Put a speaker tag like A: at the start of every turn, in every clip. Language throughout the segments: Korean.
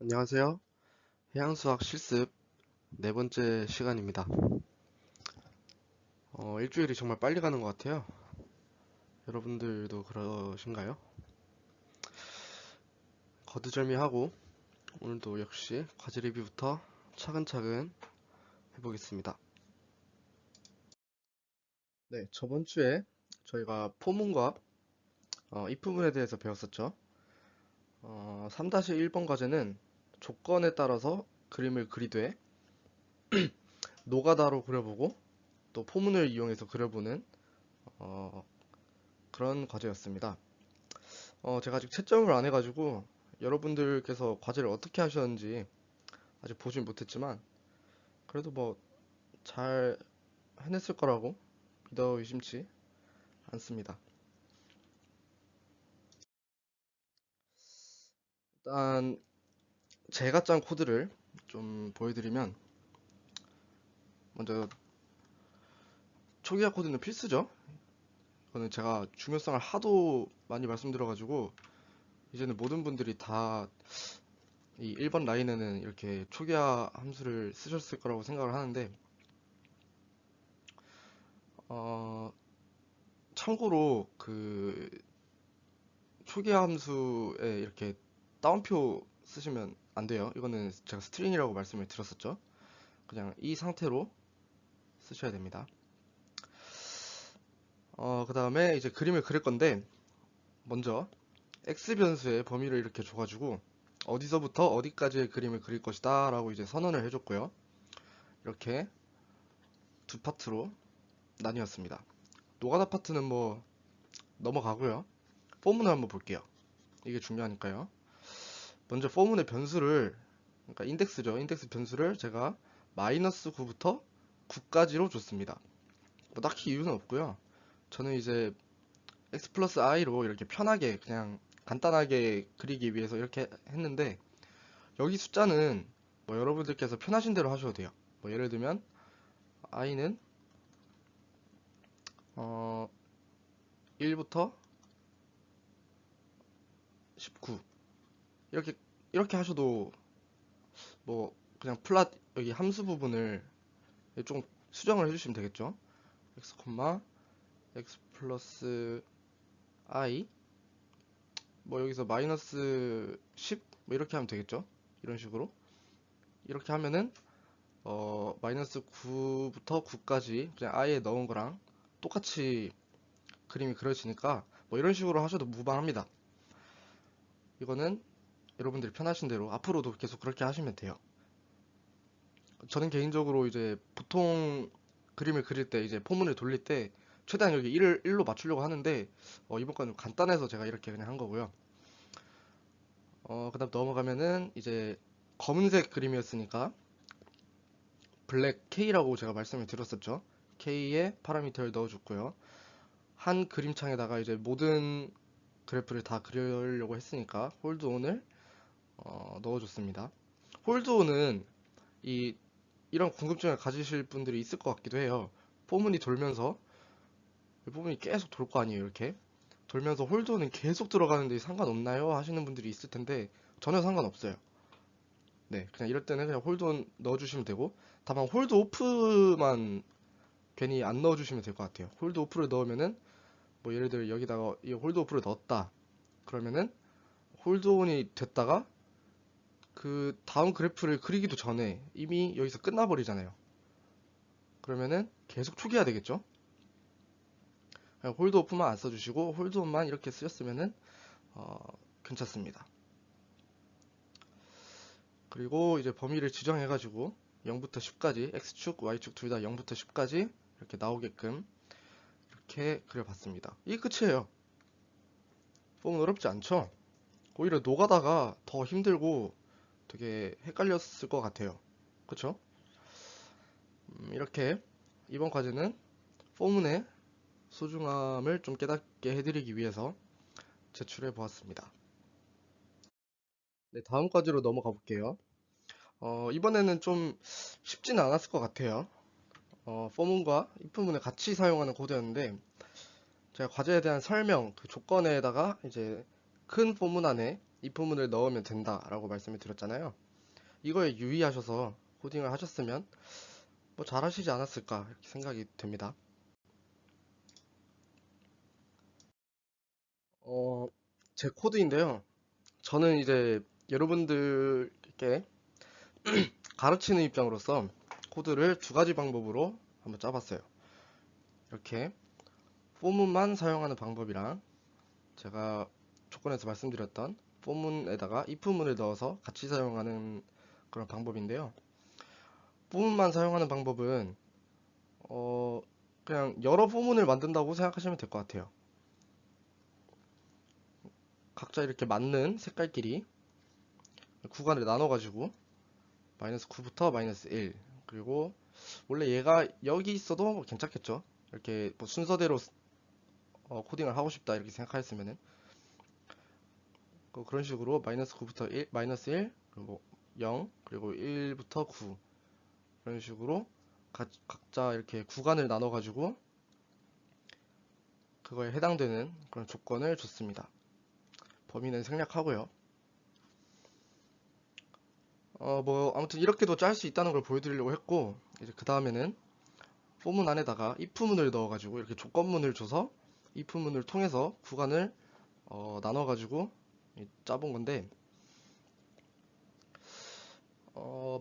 A: 안녕하세요. 해양수학 실습 네 번째 시간입니다. 일주일이 정말 빨리 가는 것 같아요. 여러분들도 그러신가요? 거두절미하고 오늘도 역시 과제 리뷰부터 차근차근 해보겠습니다. 네, 저번 주에 저희가 포문과 if 부분에 대해서 배웠었죠. 3-1번 과제는 조건에 따라서 그림을 그리되 노가다로 그려보고 또 포문을 이용해서 그려보는 어, 그런 과제였습니다. 제가 아직 채점을 안 해가지고 여러분들께서 과제를 어떻게 하셨는지 아직 보진 못했지만 그래도 뭐 잘 해냈을 거라고 믿어 의심치 않습니다. 일단 제가 짠 코드를 좀 보여드리면, 먼저 초기화 코드는 필수죠. 이거는 제가 중요성을 하도 많이 말씀드려가지고 이제는 모든 분들이 다 이 1번 라인에는 이렇게 초기화 함수를 쓰셨을 거라고 생각을 하는데, 어, 참고로 그 초기화 함수에 이렇게 따옴표 쓰시면 안 돼요. 이거는 제가 스트링이라고 말씀을 드렸었죠. 그냥 이 상태로 쓰셔야 됩니다. 그 다음에 이제 그림을 그릴 건데, 먼저 x 변수의 범위를 이렇게 줘가지고 어디서부터 어디까지의 그림을 그릴 것이다 라고 이제 선언을 해줬고요. 이렇게 두 파트로 나뉘었습니다. 노가다 파트는 뭐 넘어가고요. 포문을 한번 볼게요. 이게 중요하니까요. 먼저 포문의 변수를, 그러니까 인덱스죠. 인덱스 변수를 제가 마이너스 9부터 9까지로 줬습니다. 뭐 딱히 이유는 없고요. 저는 이제 x 플러스 i로 이렇게 편하게 그냥 간단하게 그리기 위해서 이렇게 했는데, 여기 숫자는 뭐 여러분들께서 편하신 대로 하셔도 돼요. 뭐 예를 들면 i는 1부터 19 이렇게 하셔도, 뭐 그냥 플랫 여기 함수 부분을 좀 수정을 해주시면 되겠죠. x, x 플러스 i, 뭐 여기서 마이너스 10 뭐 이렇게 하면 되겠죠. 이런 식으로 이렇게 하면은 마이너스 9부터 9까지 그냥 i에 넣은 거랑 똑같이 그림이 그려지니까 뭐 이런 식으로 하셔도 무방합니다. 이거는 여러분들이 편하신 대로 앞으로도 계속 그렇게 하시면 돼요. 저는 개인적으로 이제 보통 그림을 그릴 때 이제 포문을 돌릴 때 최대한 여기 1로 맞추려고 하는데, 이번 건 좀 간단해서 제가 이렇게 그냥 한 거고요. 그 다음 넘어가면은 이제 검은색 그림이었으니까 블랙 K라고 제가 말씀을 드렸었죠. K에 파라미터를 넣어줬고요. 한 그림창에다가 이제 모든 그래프를 다 그리려고 했으니까 홀드온을 넣어줬습니다. 홀드온은 이런 궁금증을 가지실 분들이 있을 것 같기도 해요. 포문이 돌면서 이 부분이 계속 돌 거 아니에요. 이렇게 돌면서 홀드온은 계속 들어가는데 상관없나요? 하시는 분들이 있을 텐데 전혀 상관없어요. 네, 그냥 이럴 때는 그냥 홀드온 넣어주시면 되고, 다만 홀드 오프만 괜히 안 넣어주시면 될 것 같아요. 홀드 오프를 넣으면은 뭐 예를 들어 여기다가 이 홀드 오프를 넣었다 그러면은 홀드온이 됐다가 그 다음 그래프를 그리기도 전에 이미 여기서 끝나버리잖아요. 그러면은 계속 초기화 되겠죠. 홀드 오프만 안 써주시고 홀드온만 이렇게 쓰셨으면은 어, 괜찮습니다. 그리고 이제 범위를 지정해가지고 0부터 10까지 x축, y축 둘 다 0부터 10까지 이렇게 나오게끔 이렇게 그려봤습니다. 이게 끝이에요. 폼은 어렵지 않죠? 오히려 노가다가 더 힘들고 되게 헷갈렸을 것 같아요. 그쵸? 이렇게 이번 과제는 포문의 소중함을 좀 깨닫게 해드리기 위해서 제출해 보았습니다. 네, 다음 과제로 넘어가 볼게요. 이번에는 좀 쉽지는 않았을 것 같아요. 포문과 if 부분을 같이 사용하는 제가 과제에 대한 설명, 그 조건에다가 이제 큰 포문 안에 if문을 넣으면 된다라고 말씀을 드렸잖아요. 이거에 유의하셔서 코딩을 하셨으면 뭐 잘하시지 않았을까 이렇게 생각이 됩니다. 어, 제 코드인데요. 저는 이제 여러분들께 가르치는 입장으로서 코드를 두 가지 방법으로 한번 짜봤어요. 이렇게 포문만 사용하는 방법이랑 제가 조건에서 말씀드렸던 포문에다가 if문을 넣어서 같이 사용하는 그런 방법인데요. 포문만 사용하는 방법은 그냥 여러 포문을 만든다고 생각하시면 될 것 같아요. 각자 이렇게 맞는 색깔끼리 구간을 나눠가지고 마이너스 9부터 마이너스 1, 그리고 원래 얘가 여기 있어도 뭐 괜찮겠죠. 이렇게 뭐 순서대로 코딩을 하고 싶다 이렇게 생각하였으면은 그런 식으로 마이너스 9부터 1, 마이너스 1, 그리고 0, 그리고 1부터 9 이런 식으로 각자 이렇게 구간을 나눠가지고 그거에 해당되는 그런 조건을 줬습니다. 범위는 생략하고요. 뭐 아무튼 이렇게도 짤 수 있다는 걸 보여드리려고 했고, 이제 그 다음에는 포문 안에다가 if문을 넣어가지고 이렇게 조건문을 줘서 if문을 통해서 구간을 나눠가지고 짜본 건데,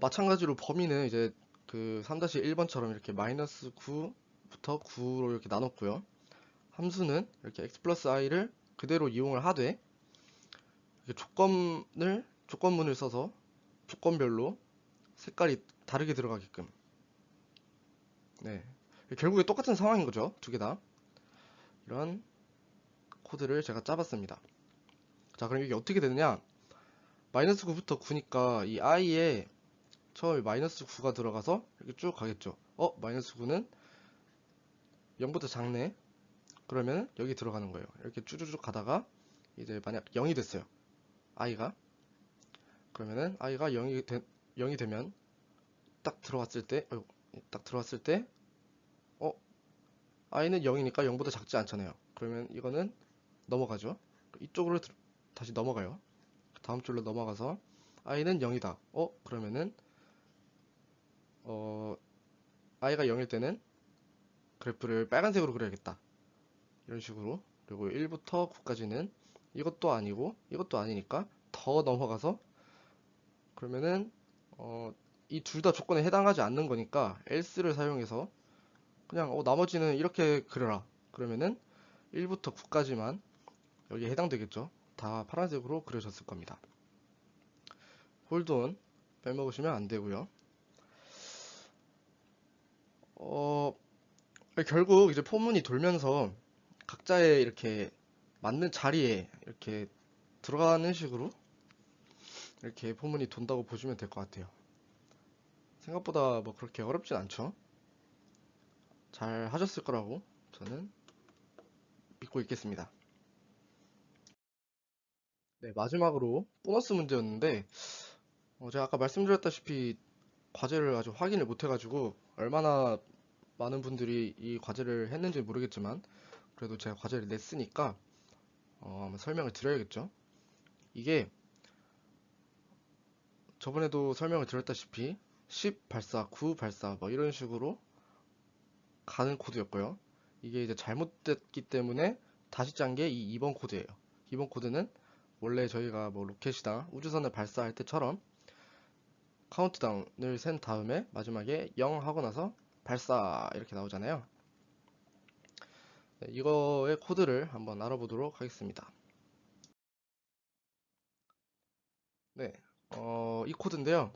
A: 마찬가지로 범위는 이제 그 3-1번처럼 이렇게 마이너스 9부터 9로 이렇게 나눴고요. 함수는 이렇게 x 플러스 i를 그대로 이용을 하되 이렇게 조건문을 써서 조건별로 색깔이 다르게 들어가게끔. 네. 결국에 똑같은 상황인 거죠. 두 개 다. 이런 코드를 제가 짜봤습니다. 자, 그럼 이게 어떻게 되느냐? 마이너스 9부터 9니까 이 i에 처음에 마이너스 9가 들어가서 이렇게 쭉 가겠죠. 마이너스 9는 0보다 작네. 그러면 여기 들어가는 거예요. 이렇게 쭉쭉쭉 가다가 이제 만약 0이 됐어요. i가. 그러면은 i가 0이 되면 딱 들어왔을 때, 어, i는 0이니까 0보다 작지 않잖아요. 그러면 이거는 넘어가죠. 이쪽으로 다시 넘어가요. 다음 줄로 넘어가서 i는 0이다. 그러면은 i가 0일 때는 그래프를 빨간색으로 그려야겠다. 이런 식으로. 그리고 1부터 9까지는 이것도 아니고 이것도 아니니까 더 넘어가서 그러면은 이 둘 다 조건에 해당하지 않는 거니까 else를 사용해서 그냥 나머지는 이렇게 그려라. 그러면은 1부터 9까지만 여기에 해당되겠죠. 다 파란색으로 그려졌을 겁니다. 홀드온 빼먹으시면 안 되고요. 결국 이제 포문이 돌면서 각자의 이렇게 맞는 자리에 이렇게 들어가는 식으로 이렇게 포문이 돈다고 보시면 될 것 같아요. 생각보다 뭐 그렇게 어렵진 않죠. 잘 하셨을 거라고 저는 믿고 있겠습니다. 네, 마지막으로 보너스 문제였는데 제가 아까 말씀드렸다시피 과제를 아주 확인을 못 해가지고 얼마나 많은 분들이 이 과제를 했는지 모르겠지만 그래도 제가 과제를 냈으니까 한번 설명을 드려야겠죠. 이게 저번에도 설명을 드렸다시피 10 발사, 9 발사 뭐 이런 식으로 가는 코드였고요. 이게 이제 잘못됐기 때문에 다시 짠 게 이 2번 코드예요. 2번 코드는 원래 저희가 뭐 로켓이나 우주선을 발사할 때처럼 카운트다운을 센 다음에 마지막에 0 하고 나서 발사 이렇게 나오잖아요. 네, 이거의 코드를 한번 알아보도록 하겠습니다. 네, 이 코드인데요.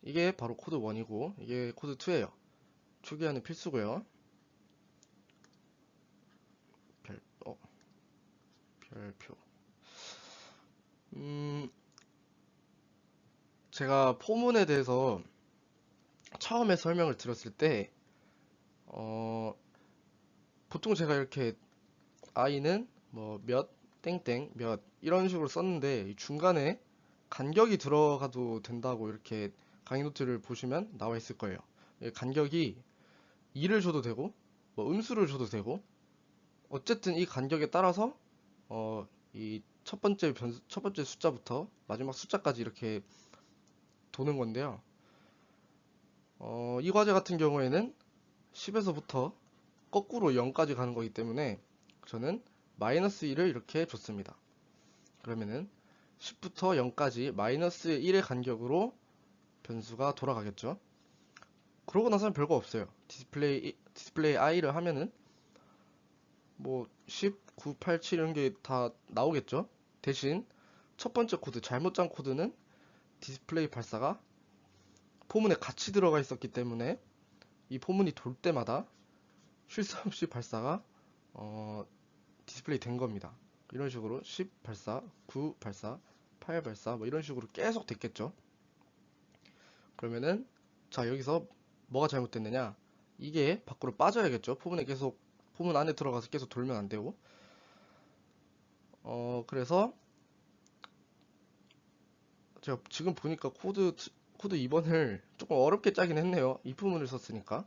A: 이게 바로 코드 1이고 이게 코드 2예요. 초기화는 필수고요. 별, 어, 별표. 음, 제가 포문에 대해서 처음에 설명을 드렸을 때, 어, 보통 제가 이렇게 i는 뭐 몇, 땡땡, 몇 이런 식으로 썼는데 이 중간에 간격이 들어가도 된다고 이렇게 강의 노트를 보시면 나와 있을 거예요. 이 간격이 2를 줘도 되고, 뭐 음수를 줘도 되고, 어쨌든 이 간격에 따라서 이 첫 번째 숫자부터 마지막 숫자까지 이렇게 도는 건데요. 이 과제 같은 경우에는 10에서부터 거꾸로 0까지 가는 거기 때문에 저는 마이너스 1을 이렇게 줬습니다. 그러면은 10부터 0까지 마이너스 1의 간격으로 변수가 돌아가겠죠. 그러고 나서는 별거 없어요. 디스플레이 I를 하면은 뭐 10, 9, 8, 7 이런 게 다 나오겠죠. 대신 첫 번째 코드, 잘못 짠 코드는 디스플레이 발사가 포문에 같이 들어가 있었기 때문에 이 포문이 돌 때마다 쉴 새 없이 발사가 디스플레이 된 겁니다. 이런 식으로 10 발사, 9 발사, 8 발사 뭐 이런 식으로 계속 됐겠죠. 그러면은 자 여기서 뭐가 잘못됐느냐? 이게 밖으로 빠져야겠죠. 포문 안에 들어가서 계속 돌면 안 되고. 그래서 제가 지금 보니까 코드 2번을 조금 어렵게 짜긴 했네요. if 문을 썼으니까.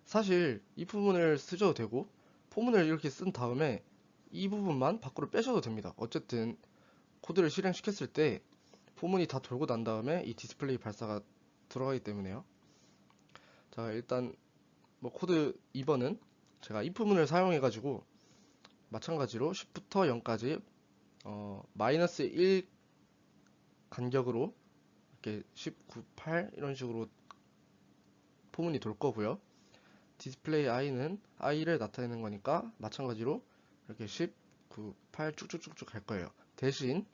A: 사실 if 문을 쓰셔도 되고 포문을 이렇게 쓴 다음에 이 부분만 밖으로 빼셔도 됩니다. 어쨌든 코드를 실행시켰을 때 포문이 다 돌고 난 다음에 이 디스플레이 발사가 들어가기 때문에요. 자, 일단 뭐 코드 2번은 제가 if 문을 사용해 가지고 마찬가지로 10부터 0까지 마이너스 1 간격으로 이렇게 10, 9, 8 이런 식으로 포문이 돌 거고요. 디스플레이 i를 나타내는 거니까 마찬가지로 이렇게 10, 9, 8 쭉쭉쭉쭉 갈 거예요. 대신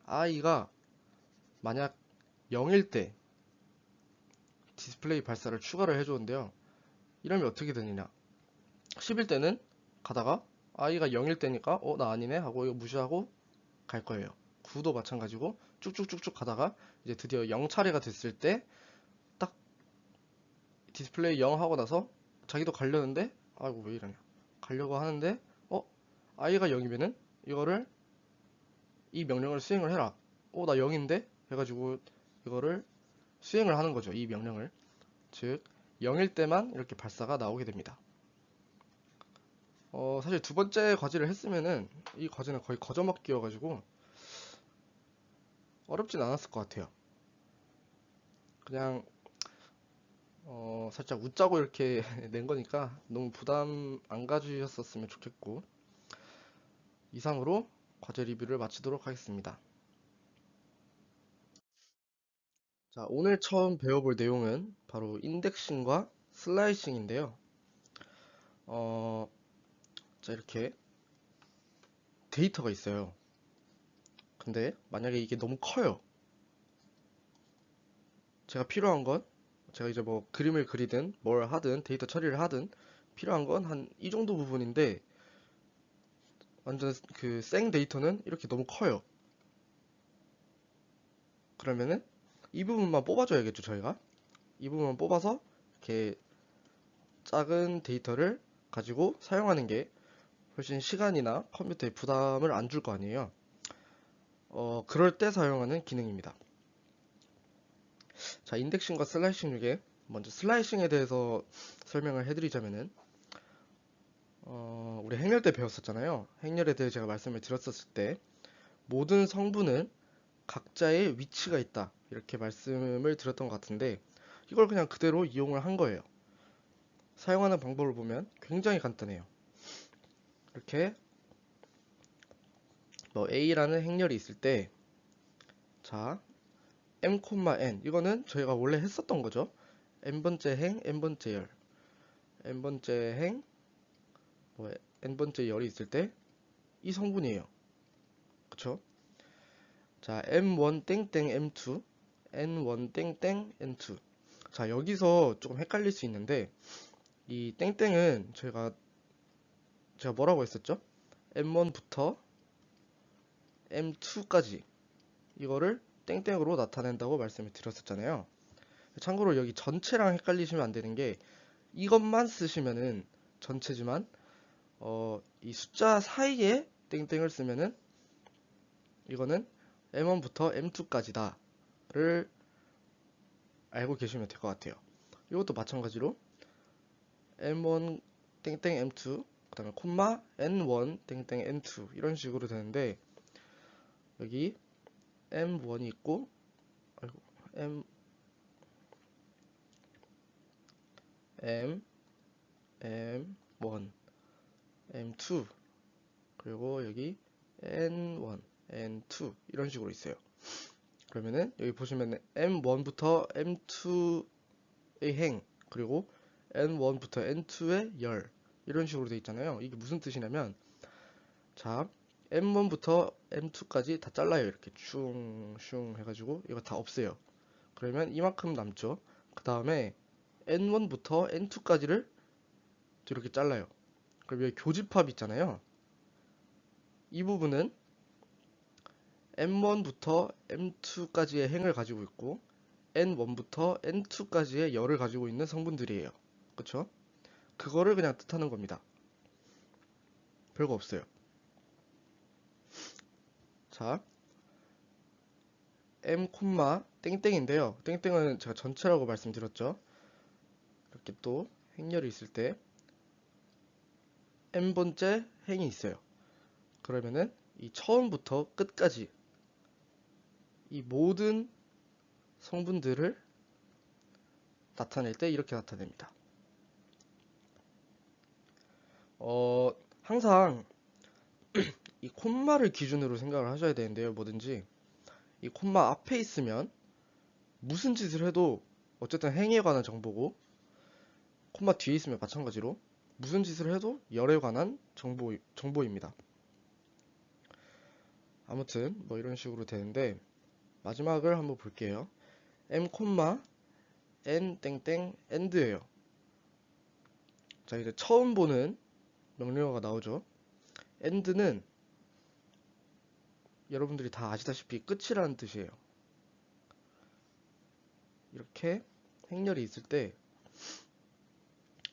A: i가 만약 0일 때 디스플레이 발사를 추가를 해줬는데요. 이러면 어떻게 되느냐? 10일 때는 가다가 i가 0일 때니까 나 아니네 하고 이거 무시하고 갈 거예요. 9도 마찬가지고 쭉쭉쭉쭉 가다가 이제 드디어 0차례가 됐을 때 딱 디스플레이 0 하고 나서 자기도 가려는데 아이고 왜 이러냐 가려고 하는데 i가 0이면은 이 명령을 수행을 해라. 나 0인데 해가지고 이거를 수행을 하는 거죠. 이 명령을. 즉 0일 때만 이렇게 발사가 나오게 됩니다. 사실 두 번째 과제를 했으면은 이 과제는 거의 거저먹기여가지고 어렵진 않았을 것 같아요. 그냥 살짝 웃자고 이렇게 낸 거니까 너무 부담 안 가지셨었으면 좋겠고 이상으로 과제 리뷰를 마치도록 하겠습니다. 자, 오늘 처음 배워볼 내용은 바로 인덱싱과 슬라이싱인데요. 자, 이렇게 데이터가 있어요. 근데 만약에 이게 너무 커요. 제가 이제 뭐 그림을 그리든 뭘 하든 데이터 처리를 하든 필요한 건 한 이 정도 부분인데 완전 그 생 데이터는 이렇게 너무 커요. 그러면은 이 부분만 뽑아줘야겠죠, 저희가. 이 부분만 뽑아서 이렇게 작은 데이터를 가지고 사용하는 게 훨씬 시간이나 컴퓨터에 부담을 안 줄 거 아니에요. 그럴 때 사용하는 기능입니다. 자, 인덱싱과 슬라이싱 중에 먼저 슬라이싱에 대해서 설명을 해드리자면은 우리 행렬 때 배웠었잖아요. 행렬에 대해 제가 말씀을 드렸었을 때 모든 성분은 각자의 위치가 있다 이렇게 말씀을 드렸던 것 같은데 이걸 그냥 그대로 이용을 한 거예요. 사용하는 방법을 보면 굉장히 간단해요. 이렇게 뭐 A라는 행렬이 있을 때 자, m, n 이거는 저희가 원래 했었던 거죠. n번째 행, n번째 열 n번째 행, 뭐 n번째 열이 있을 때 이 성분이에요. 그쵸? 자, m1 땡땡 m2 n1 땡땡 n2 자, 여기서 조금 헷갈릴 수 있는데 이 땡땡은 제가 뭐라고 했었죠? m1부터 m2까지 이거를 땡땡으로 나타낸다고 말씀을 드렸었잖아요. 참고로 여기 전체랑 헷갈리시면 안 되는 게 이것만 쓰시면은 전체지만 이 숫자 사이에 땡땡을 쓰면은 이거는 m1부터 m2까지다를 알고 계시면 될 것 같아요. 이것도 마찬가지로 m1 땡땡 m2 그 다음에 콤마 n1 땡땡 n2 이런 식으로 되는데 여기 M1이 있고, 아이고, M1, M2, 그리고 여기 N1, N2 이런 식으로 있어요. 그러면은 여기 보시면 M1부터 M2의 행, 그리고 N1부터 N2의 열, 이런 식으로 되어 있잖아요. 이게 무슨 뜻이냐면, 자, M1부터 M2까지 다 잘라요. 이렇게 슝슝 해가지고 이거 다 없애요. 그러면 이만큼 남죠. 그 다음에 N1부터 N2까지를 이렇게 잘라요. 그럼 여기 교집합 있잖아요. 이 부분은 M1부터 M2까지의 행을 가지고 있고, N1부터 N2까지의 열을 가지고 있는 성분들이에요. 그쵸? 그거를 그냥 뜻하는 겁니다. 별거 없어요. 자, M, 땡땡인데요. 땡땡은 제가 전체라고 말씀드렸죠. 이렇게 또 행렬이 있을 때 N번째 행이 있어요. 그러면은 이 처음부터 끝까지 이 모든 성분들을 나타낼 때 이렇게 나타냅니다. 항상 이 콤마를 기준으로 생각을 하셔야 되는데요. 뭐든지 이 콤마 앞에 있으면 무슨 짓을 해도 어쨌든 행에 관한 정보고, 콤마 뒤에 있으면 마찬가지로 무슨 짓을 해도 열에 관한 정보입니다. 아무튼 뭐 이런 식으로 되는데, 마지막을 한번 볼게요. M, N 땡땡 AND예요. 자, 이제 처음 보는 명령어가 나오죠. AND는 여러분들이 다 아시다시피 끝이라는 뜻이에요. 이렇게 행렬이 있을 때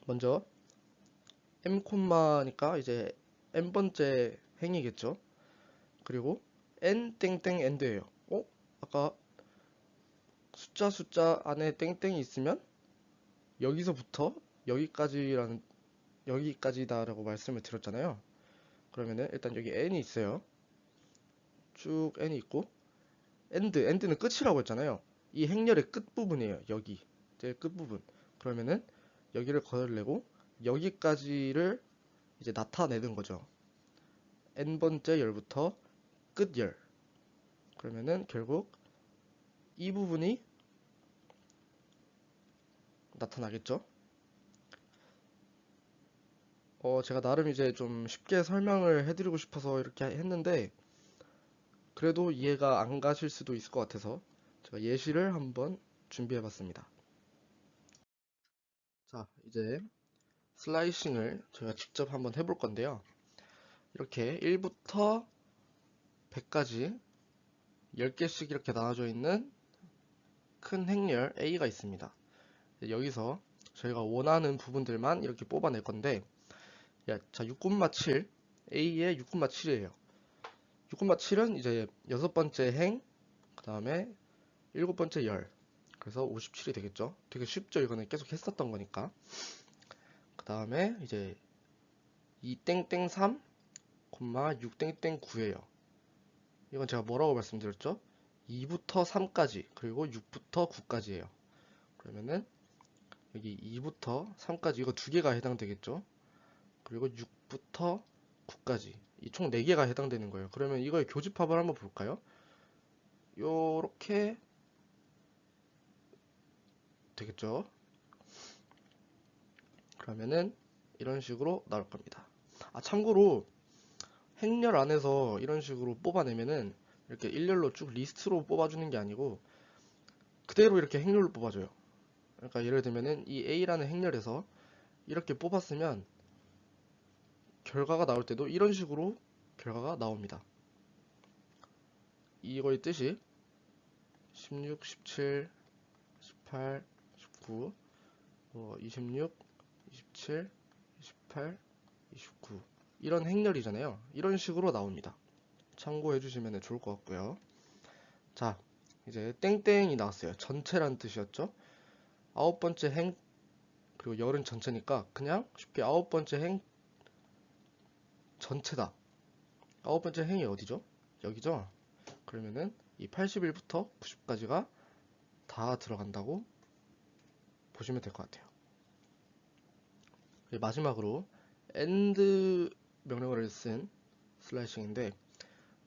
A: 먼저 M, 니까 이제 N번째 행이겠죠. 그리고 N 땡땡 AND예요. 아까 숫자 안에 땡땡이 있으면 여기서부터 여기까지다라고 말씀을 드렸잖아요. 그러면은 일단 여기 N이 있어요. 쭉 N이 있고, AND는 끝이라고 했잖아요. 이 행렬의 끝부분이에요. 여기 제일 끝부분. 그러면은 여기를 거덜내고 여기까지를 이제 나타내는 거죠. N번째 열부터 끝열. 그러면은 결국 이 부분이 나타나겠죠. 제가 나름 이제 좀 쉽게 설명을 해드리고 싶어서 이렇게 했는데, 그래도 이해가 안 가실 수도 있을 것 같아서 제가 예시를 한번 준비해봤습니다. 자, 이제 슬라이싱을 제가 직접 한번 해볼 건데요. 이렇게 1부터 100까지 10개씩 이렇게 나눠져 있는 큰 행렬 A가 있습니다. 여기서 저희가 원하는 부분들만 이렇게 뽑아낼 건데, 자, 6,7, A의 6,7이에요. 6,7은 이제 6번째 행, 그 다음에 7번째 열. 그래서 57이 되겠죠. 되게 쉽죠. 이거는 계속 했었던 거니까. 그 다음에 이제 2땡땡3, 6땡땡9예요. 이건 제가 뭐라고 말씀드렸죠? 2부터 3까지, 그리고 6부터 9까지예요. 그러면은 여기 2부터 3까지 이거 두 개가 해당되겠죠? 그리고 6부터 9까지 이 총 4개가 해당되는 거예요. 그러면 이거의 교집합을 한번 볼까요? 요렇게 되겠죠? 그러면은 이런 식으로 나올 겁니다. 참고로 행렬 안에서 이런 식으로 뽑아내면은 이렇게 일렬로 쭉 리스트로 뽑아주는 게 아니고 그대로 이렇게 행렬로 뽑아줘요. 그러니까 예를 들면은 이 A라는 행렬에서 이렇게 뽑았으면 결과가 나올 때도 이런 식으로 결과가 나옵니다. 이거의 뜻이 16, 17, 18, 19, 26, 27, 28, 29 이런 행렬이잖아요. 이런 식으로 나옵니다. 참고해 주시면 좋을 것 같고요. 자, 이제 땡땡이 나왔어요. 전체란 뜻이었죠. 9번째 행, 그리고 열은 전체니까 그냥 쉽게 9번째 행 전체다. 9번째 행이 어디죠? 여기죠. 그러면은 이 81부터 90까지가 다 들어간다고 보시면 될 것 같아요. 마지막으로 AND 명령어를 쓴 슬라이싱인데,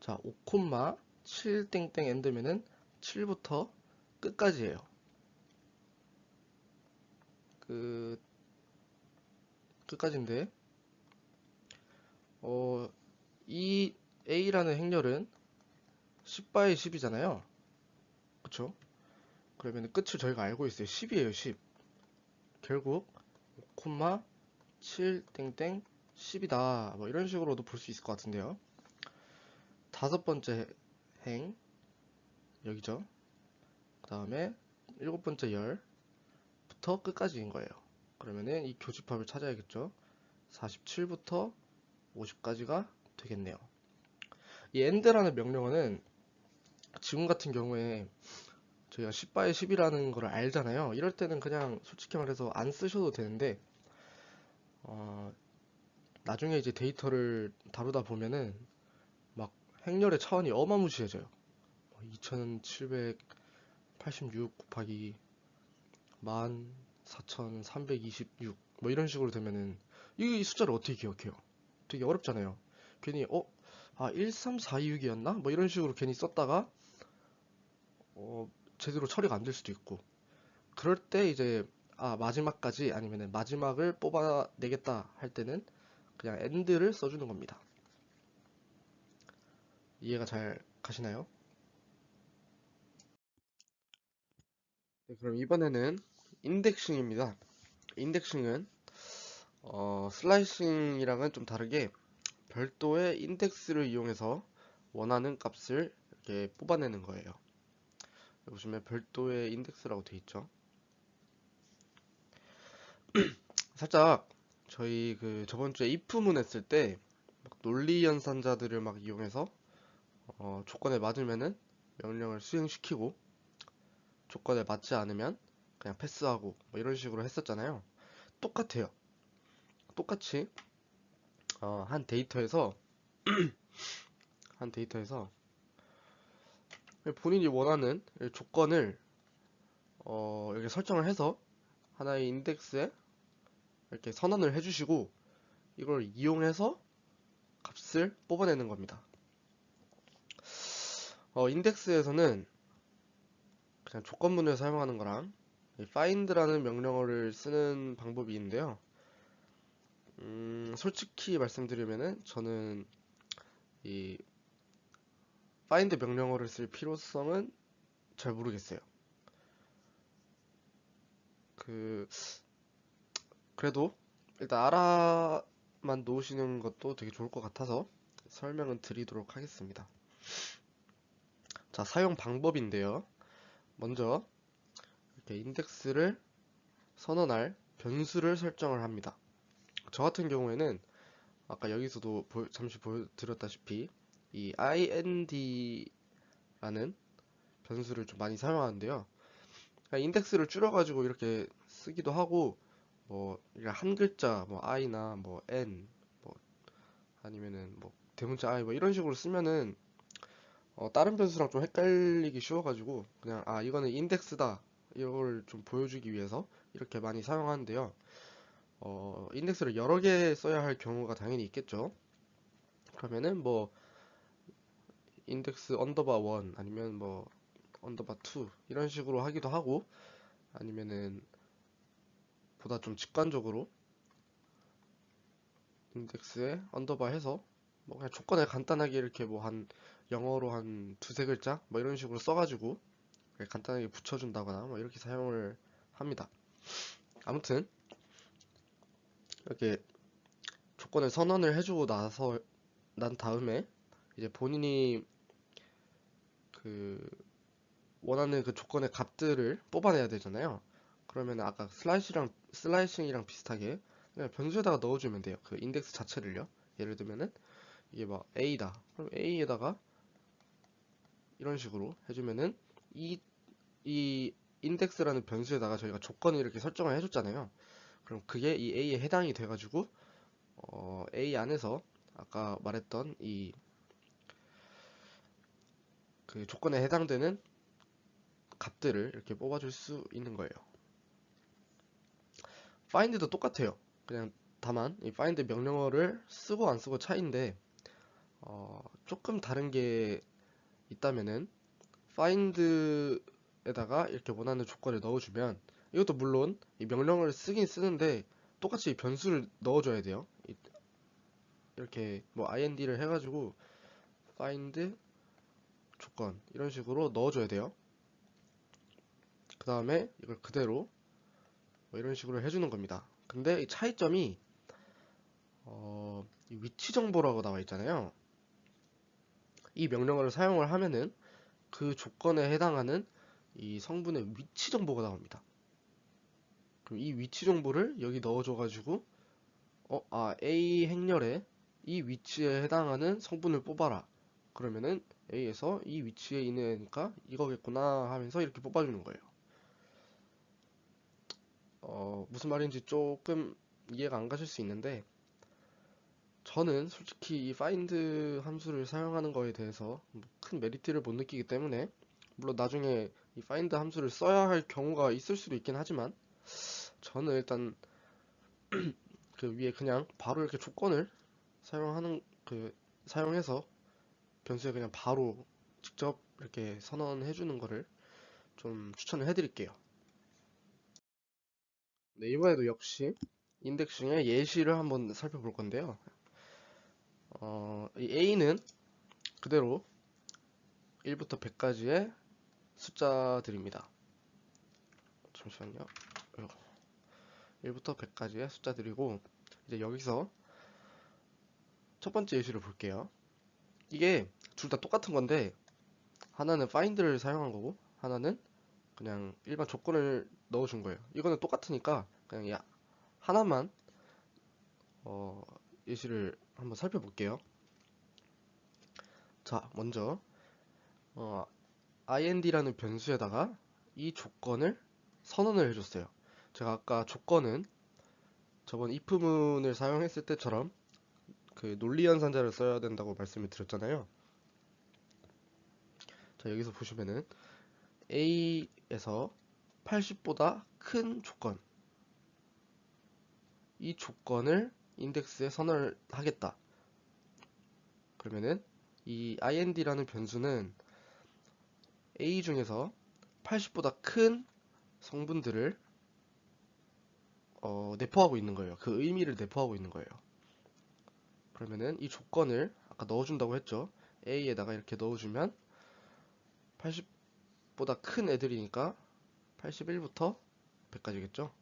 A: 자, 5,7 땡땡 AND면은 7부터 끝까지예요. 끝까지인데, 이 A라는 행렬은 10바의 10이잖아요. 그쵸? 그러면 끝을 저희가 알고 있어요. 10이에요, 10. 결국 5,7 땡땡 10이다. 뭐 이런 식으로도 볼 수 있을 것 같은데요. 다섯 번째 행, 여기죠. 그 다음에 일곱 번째 열부터 끝까지인 거예요. 그러면은 이 교집합을 찾아야겠죠. 47부터 50까지가 되겠네요. 이 end라는 명령어는 지금 같은 경우에 저희가 10바의 10이라는 걸 알잖아요. 이럴 때는 그냥 솔직히 말해서 안 쓰셔도 되는데, 나중에 이제 데이터를 다루다 보면은 막 행렬의 차원이 어마무시해져요. 2786 곱하기 14,326 뭐 이런 식으로 되면은 이 숫자를 어떻게 기억해요? 되게 어렵잖아요. 괜히 13426이었나? 뭐 이런 식으로 괜히 썼다가 제대로 처리가 안 될 수도 있고, 그럴 때 이제 마지막까지 아니면은 마지막을 뽑아내겠다 할 때는 그냥 end를 써주는 겁니다. 이해가 잘 가시나요? 네, 그럼 이번에는 인덱싱입니다. 인덱싱은 슬라이싱이랑은 좀 다르게 별도의 인덱스를 이용해서 원하는 값을 이렇게 뽑아내는 거예요. 여기 보시면 별도의 인덱스라고 되어 있죠. 살짝 저희 그 저번 주에 if문 했을 때 논리 연산자들을 막 이용해서 조건에 맞으면은 명령을 수행시키고 조건에 맞지 않으면 그냥 패스하고 뭐 이런 식으로 했었잖아요. 똑같아요. 똑같이 한 데이터에서 본인이 원하는 조건을 이렇게 설정을 해서 하나의 인덱스에 이렇게 선언을 해주시고 이걸 이용해서 값을 뽑아내는 겁니다. 인덱스에서는 그냥 조건문을 사용하는 거랑 find라는 명령어를 쓰는 방법이 있는데요. 솔직히 말씀드리면은 저는 이 find 명령어를 쓸 필요성은 잘 모르겠어요. 그래도 일단 알아만 놓으시는 것도 되게 좋을 것 같아서 설명은 드리도록 하겠습니다. 자, 사용 방법인데요. 먼저 이렇게 인덱스를 선언할 변수를 설정을 합니다. 저 같은 경우에는 아까 여기서도 잠시 보여드렸다시피 이 ind라는 변수를 좀 많이 사용하는데요. 인덱스를 줄여가지고 이렇게 쓰기도 하고, 뭐 한 글자 뭐 i나 뭐 n 뭐 아니면은 뭐 대문자 i 뭐 이런 식으로 쓰면은 다른 변수랑 좀 헷갈리기 쉬워가지고 그냥 이거는 인덱스다 이걸 좀 보여주기 위해서 이렇게 많이 사용하는데요. 인덱스를 여러 개 써야 할 경우가 당연히 있겠죠. 그러면은 뭐 인덱스 언더바 1 아니면 뭐 언더바 2 이런 식으로 하기도 하고, 아니면은 보다 좀 직관적으로 인덱스에 언더바 해서 뭐 그냥 조건을 간단하게 이렇게 뭐 한 영어로 한 두세 글자 뭐 이런 식으로 써가지고 간단하게 붙여준다거나 뭐 이렇게 사용을 합니다. 아무튼 이렇게 조건을 선언을 해주고 난 다음에 이제 본인이 그 원하는 그 조건의 값들을 뽑아내야 되잖아요. 그러면 아까 슬라이싱이랑 비슷하게 그냥 변수에다가 넣어주면 돼요. 그 인덱스 자체를요. 예를 들면은 이게 막 A다. 그럼 A에다가 이런 식으로 해주면은 이 인덱스라는 변수에다가 저희가 조건을 이렇게 설정을 해줬잖아요. 그럼 그게 이 A에 해당이 돼가지고 A 안에서 아까 말했던 이 그 조건에 해당되는 값들을 이렇게 뽑아줄 수 있는 거예요. find도 똑같아요. 그냥 다만 이 find 명령어를 쓰고 안 쓰고 차이인데 조금 다른 게 있다면은 find에다가 이렇게 원하는 조건을 넣어주면 이것도 물론 이 명령어를 쓰긴 쓰는데 똑같이 변수를 넣어줘야 돼요. 이렇게 뭐 ind를 해가지고 find 조건 이런 식으로 넣어줘야 돼요. 그 다음에 이걸 그대로 뭐 이런 식으로 해주는 겁니다. 근데 이 차이점이 이 위치 정보라고 나와 있잖아요. 이 명령어를 사용을 하면은 그 조건에 해당하는 이 성분의 위치 정보가 나옵니다. 그럼 이 위치 정보를 여기 넣어줘가지고 A 행렬에 이 위치에 해당하는 성분을 뽑아라. 그러면은 A에서 이 위치에 있는 애니까 이거겠구나 하면서 이렇게 뽑아주는 거예요. 무슨 말인지 조금 이해가 안 가실 수 있는데 저는 솔직히 이 find 함수를 사용하는 거에 대해서 뭐큰 메리트를 못 느끼기 때문에 물론 나중에 이 find 함수를 써야 할 경우가 있을 수도 있긴 하지만 저는 일단 그 위에 그냥 바로 이렇게 조건을 사용해서 변수에 그냥 바로 직접 이렇게 선언해 주는 거를 좀 추천을 해 드릴게요. 네, 이번에도 역시 인덱싱의 예시를 한번 살펴볼 건데요. 이 A는 그대로 1부터 100까지의 숫자들입니다. 잠시만요. 1부터 100까지의 숫자들이고 이제 여기서 첫 번째 예시를 볼게요. 이게 둘 다 똑같은 건데 하나는 find를 사용한 거고 하나는 그냥 일반 조건을 넣어준 거예요. 이거는 똑같으니까 그냥 하나만 예시를 한번 살펴볼게요. 자, 먼저 ind라는 변수에다가 이 조건을 선언을 해줬어요. 제가 아까 조건은 저번 if문을 사용했을 때처럼 그 논리연산자를 써야 된다고 말씀을 드렸잖아요. 자, 여기서 보시면은 A에서 80보다 큰 조건, 이 조건을 인덱스에 선언을 하겠다. 그러면은 이 ind라는 변수는 A 중에서 80보다 큰 성분들을 내포하고 있는 거예요. 그 의미를 내포하고 있는 거예요. 그러면은 이 조건을 아까 넣어준다고 했죠. A에다가 이렇게 넣어주면 80보다 큰 애들이니까 81부터 100까지겠죠.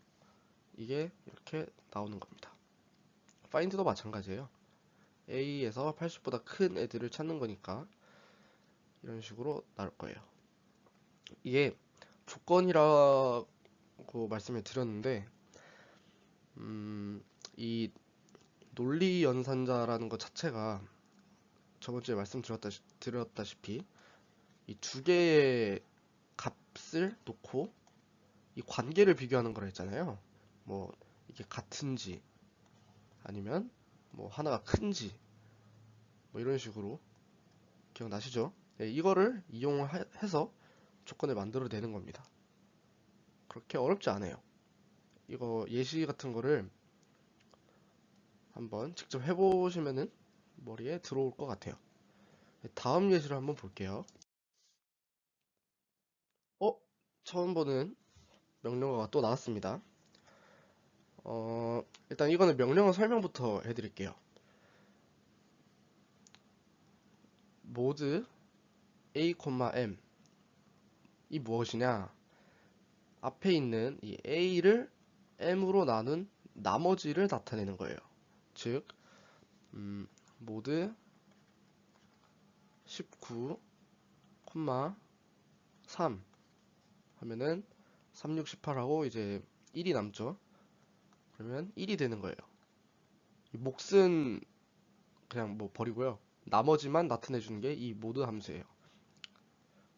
A: 이게 이렇게 나오는 겁니다. find도 마찬가지예요. A에서 80보다 큰 애들을 찾는 거니까 이런 식으로 나올 거예요. 이게 조건이라고 말씀을 드렸는데 이 논리 연산자라는 것 자체가 저번 주에 말씀드렸다시피 이 두 개의 값을 놓고 이 관계를 비교하는 거라 했잖아요. 뭐 이게 같은지 아니면 뭐 하나가 큰지 뭐 이런 식으로 기억나시죠? 네, 이거를 이용해서 조건을 만들어내는 겁니다. 그렇게 어렵지 않아요. 이거 예시 같은 거를 한번 직접 해보시면은 머리에 들어올 것 같아요. 네, 다음 예시를 한번 볼게요. 처음 보는 명령어가 또 나왔습니다. 일단 이거는 명령어 설명부터 해드릴게요. 모드 a, m 이 무엇이냐? 앞에 있는 이 a를 m으로 나눈 나머지를 나타내는 거예요. 즉, 모드 19, 3 하면은 3, 6, 18하고 이제 1이 남죠. 그러면 1이 되는 거예요. 이 몫은 그냥 뭐 버리고요. 나머지만 나타내주는 게 이 모드 함수예요.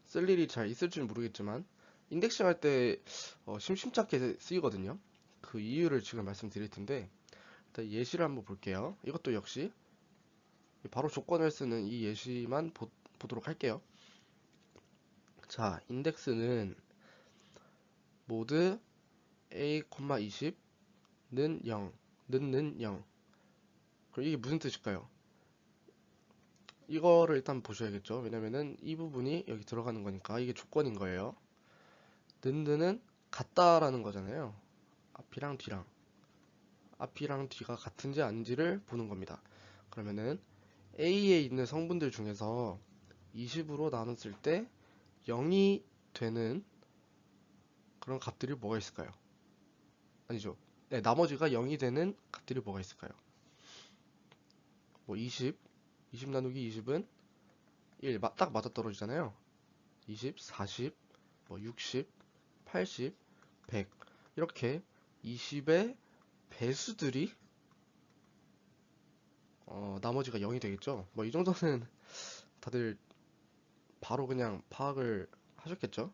A: 쓸 일이 잘 있을지는 모르겠지만 인덱싱 할 때 심심찮게 쓰이거든요. 그 이유를 지금 말씀드릴 텐데 일단 예시를 한번 볼게요. 이것도 역시 바로 조건을 쓰는 이 예시만 보도록 할게요. 자, 인덱스는 모드 a, 20는 0, 는 0. 그럼 이게 무슨 뜻일까요? 이거를 일단 보셔야겠죠. 왜냐면은 이 부분이 여기 들어가는 거니까 이게 조건인 거예요. 는은 같다라는 거잖아요. 앞이랑 뒤랑. 앞이랑 뒤가 같은지 아닌지를 보는 겁니다. 그러면은 A에 있는 성분들 중에서 20으로 나눴을 때 0이 되는 그런 값들이 뭐가 있을까요? 아니죠. 네, 나머지가 0이 되는 값들이 뭐가 있을까요? 뭐 20 나누기 20은 1, 딱 맞아떨어지잖아요. 20, 40, 뭐 60, 80, 100 이렇게 20의 배수들이 나머지가 0이 되겠죠. 뭐 이 정도는 다들 바로 그냥 파악을 하셨겠죠.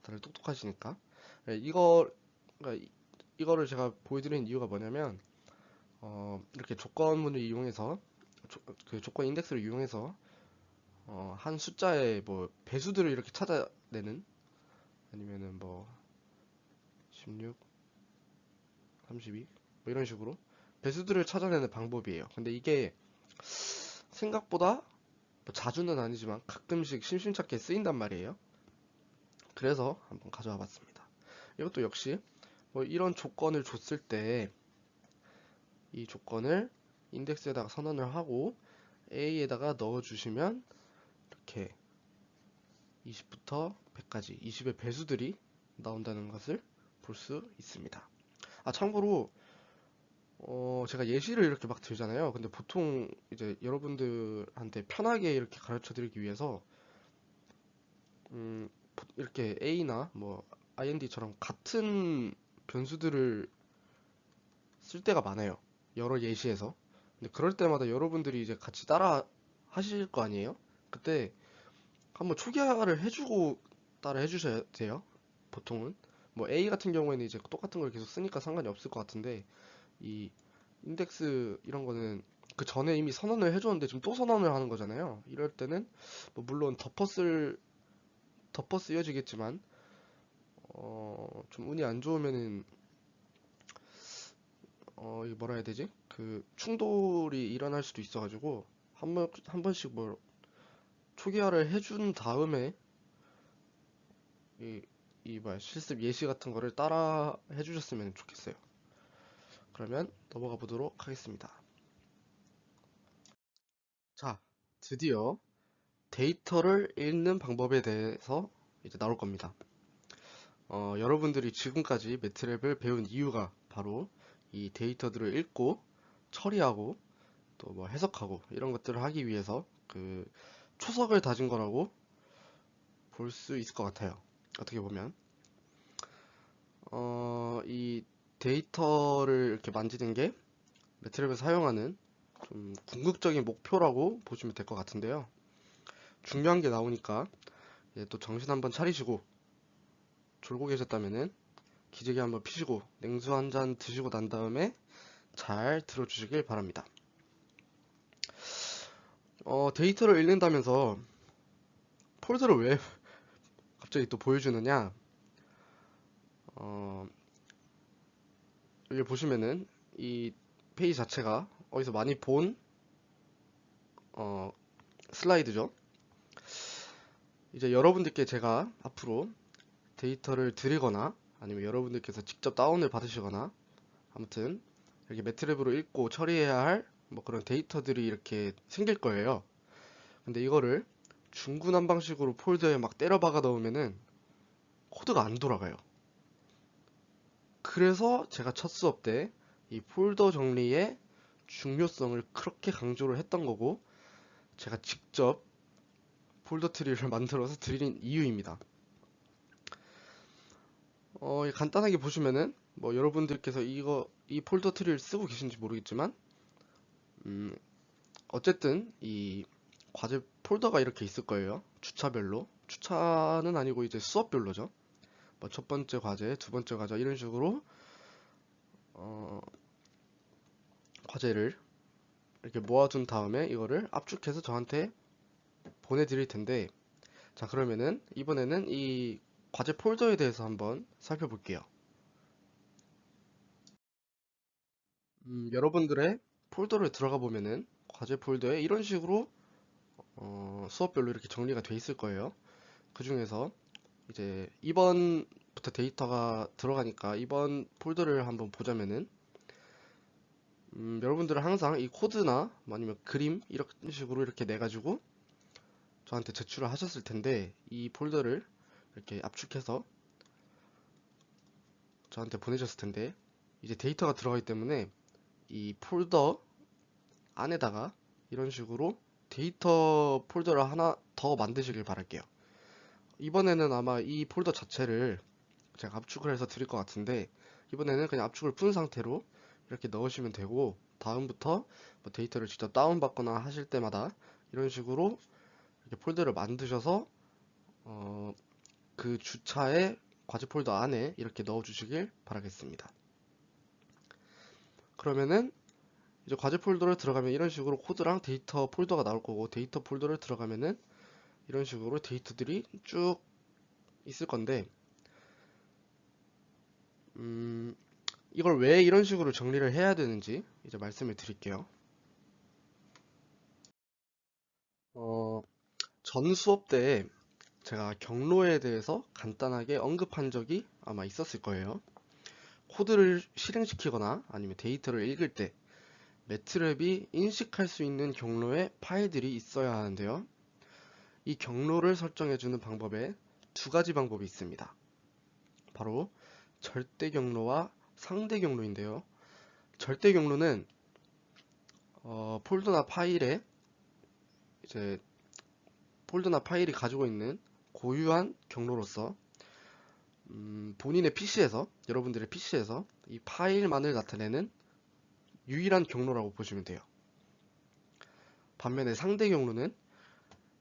A: 다들 똑똑하시니까. 네, 그러니까 이거를 제가 보여드리는 이유가 뭐냐면 이렇게 조건문을 이용해서 그 조건 인덱스를 이용해서 한 숫자의 뭐 배수들을 이렇게 찾아내는 아니면은 뭐 16, 32, 뭐 이런 식으로 배수들을 찾아내는 방법이에요. 근데 이게 생각보다 뭐 자주는 아니지만 가끔씩 심심찮게 쓰인단 말이에요. 그래서 한번 가져와 봤습니다. 이것도 역시 뭐 이런 조건을 줬을 때 이 조건을 인덱스에다가 선언을 하고 A에다가 넣어주시면 이렇게 20부터 100까지 20의 배수들이 나온다는 것을 볼 수 있습니다. 아, 참고로 제가 예시를 이렇게 막 들잖아요. 근데 보통 이제 여러분들한테 편하게 이렇게 가르쳐 드리기 위해서 이렇게 A나 뭐 IND처럼 같은 변수들을 쓸 때가 많아요. 여러 예시에서. 근데 그럴 때마다 여러분들이 이제 같이 따라 하실 거 아니에요? 그때 한번 초기화를 해주고 따라 해주셔야 돼요. 보통은. 뭐 A 같은 경우에는 이제 똑같은 걸 계속 쓰니까 상관이 없을 것 같은데 이 인덱스 이런 거는 그 전에 이미 선언을 해줬는데 지금 또 선언을 하는 거잖아요. 이럴 때는 뭐 물론 덮어 쓰여지겠지만 좀 운이 안 좋으면은 이게 뭐라 해야 되지? 그 충돌이 일어날 수도 있어가지고 한 번씩 뭐 초기화를 해준 다음에 이 뭐야 실습 예시 같은 거를 따라 해주셨으면 좋겠어요. 그러면 넘어가 보도록 하겠습니다. 자, 드디어 데이터를 읽는 방법에 대해서 이제 나올 겁니다. 여러분들이 지금까지 매트랩을 배운 이유가 바로 이 데이터들을 읽고 처리하고 또 뭐 해석하고 이런 것들을 하기 위해서 그 초석을 다진 거라고 볼 수 있을 것 같아요. 어떻게 보면 이 데이터를 이렇게 만지는 게 매트랩에서 사용하는 좀 궁극적인 목표라고 보시면 될 것 같은데요. 중요한 게 나오니까 또 정신 한번 차리시고 졸고 계셨다면은 기지개 한번 피시고 냉수 한 잔 드시고 난 다음에 잘 들어주시길 바랍니다. 데이터를 읽는다면서 폴더를 왜 갑자기 또 보여주느냐? 어, 여기 보시면은 이 페이지 자체가 어디서 많이 본 어, 슬라이드죠. 이제 여러분들께 제가 앞으로 데이터를 드리거나 아니면 여러분들께서 직접 다운을 받으시거나 아무튼 이렇게 매트랩으로 읽고 처리해야 할 뭐 그런 데이터들이 이렇게 생길 거예요. 근데 이거를 중구난방식으로 폴더에 막 때려 박아 넣으면은 코드가 안 돌아가요. 그래서 제가 첫 수업 때 이 폴더 정리의 중요성을 그렇게 강조를 했던 거고 제가 직접 폴더 트리를 만들어서 드린 이유입니다. 간단하게 보시면은 뭐 여러분들께서 이 폴더 트리를 쓰고 계신지 모르겠지만 음, 어쨌든 이 과제 폴더가 이렇게 있을 거예요. 주차별로. 주차는 아니고 이제 수업별로죠. 뭐 첫 번째 과제, 두 번째 과제 이런 식으로 어, 과제를 이렇게 모아둔 다음에 이거를 압축해서 저한테 보내드릴 텐데 자, 그러면은 이번에는 이 과제 폴더에 대해서 한번 살펴볼게요. 여러분들의 폴더를 들어가 보면은 과제 폴더에 이런 식으로 수업별로 이렇게 정리가 돼 있을 거예요. 그 중에서 이제 2번부터 데이터가 들어가니까 2번 폴더를 한번 보자면은 여러분들은 항상 이 코드나 아니면 그림 이런 식으로 이렇게 내 가지고 저한테 제출을 하셨을 텐데, 이 폴더를 이렇게 압축해서 저한테 보내셨을 텐데, 이제 데이터가 들어가기 때문에 이 폴더 안에다가 이런 식으로 데이터 폴더를 하나 더 만드시길 바랄게요. 이번에는 아마 이 폴더 자체를 제가 압축을 해서 드릴 것 같은데, 이번에는 그냥 압축을 푼 상태로 이렇게 넣으시면 되고, 다음부터 뭐 데이터를 직접 다운받거나 하실 때마다 이런 식으로 이렇게 폴더를 만드셔서 그 주차의 과제 폴더 안에 이렇게 넣어 주시길 바라겠습니다. 그러면은 이제 과제 폴더를 들어가면 이런 식으로 코드랑 데이터 폴더가 나올 거고, 데이터 폴더를 들어가면은 이런 식으로 데이터들이 쭉 있을 건데, 이걸 왜 이런 식으로 정리를 해야 되는지 이제 말씀을 드릴게요. 어, 전 수업 때 제가 경로에 대해서 간단하게 언급한 적이 아마 있었을 거예요. 코드를 실행시키거나 아니면 데이터를 읽을 때 매트랩이 인식할 수 있는 경로에 파일들이 있어야 하는데요. 이 경로를 설정해주는 방법에 두 가지 방법이 있습니다. 바로 절대 경로와 상대 경로인데요. 절대 경로는 폴더나 파일에 이제 폴더나 파일이 가지고 있는 고유한 경로로서 본인의 PC에서, 여러분들의 PC에서 이 파일만을 나타내는 유일한 경로라고 보시면 돼요. 반면에 상대 경로는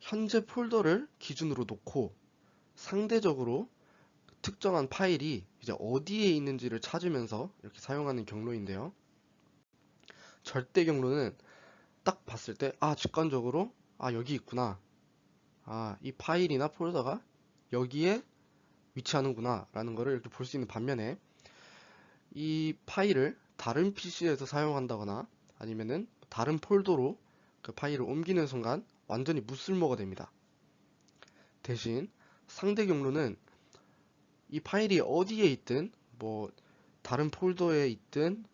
A: 현재 폴더를 기준으로 놓고 상대적으로 특정한 파일이 이제 어디에 있는지를 찾으면서 이렇게 사용하는 경로인데요. 절대 경로는 딱 봤을 때, 직관적으로, 여기 있구나. 이 파일이나 폴더가 여기에 위치하는구나 라는 것을 이렇게 볼 수 있는 반면에, 이 파일을 다른 PC에서 사용한다거나 아니면은 다른 폴더로 그 파일을 옮기는 순간 완전히 무쓸모가 됩니다. 대신 상대 경로는 이 파일이 어디에 있든, 뭐 다른 폴더에 있든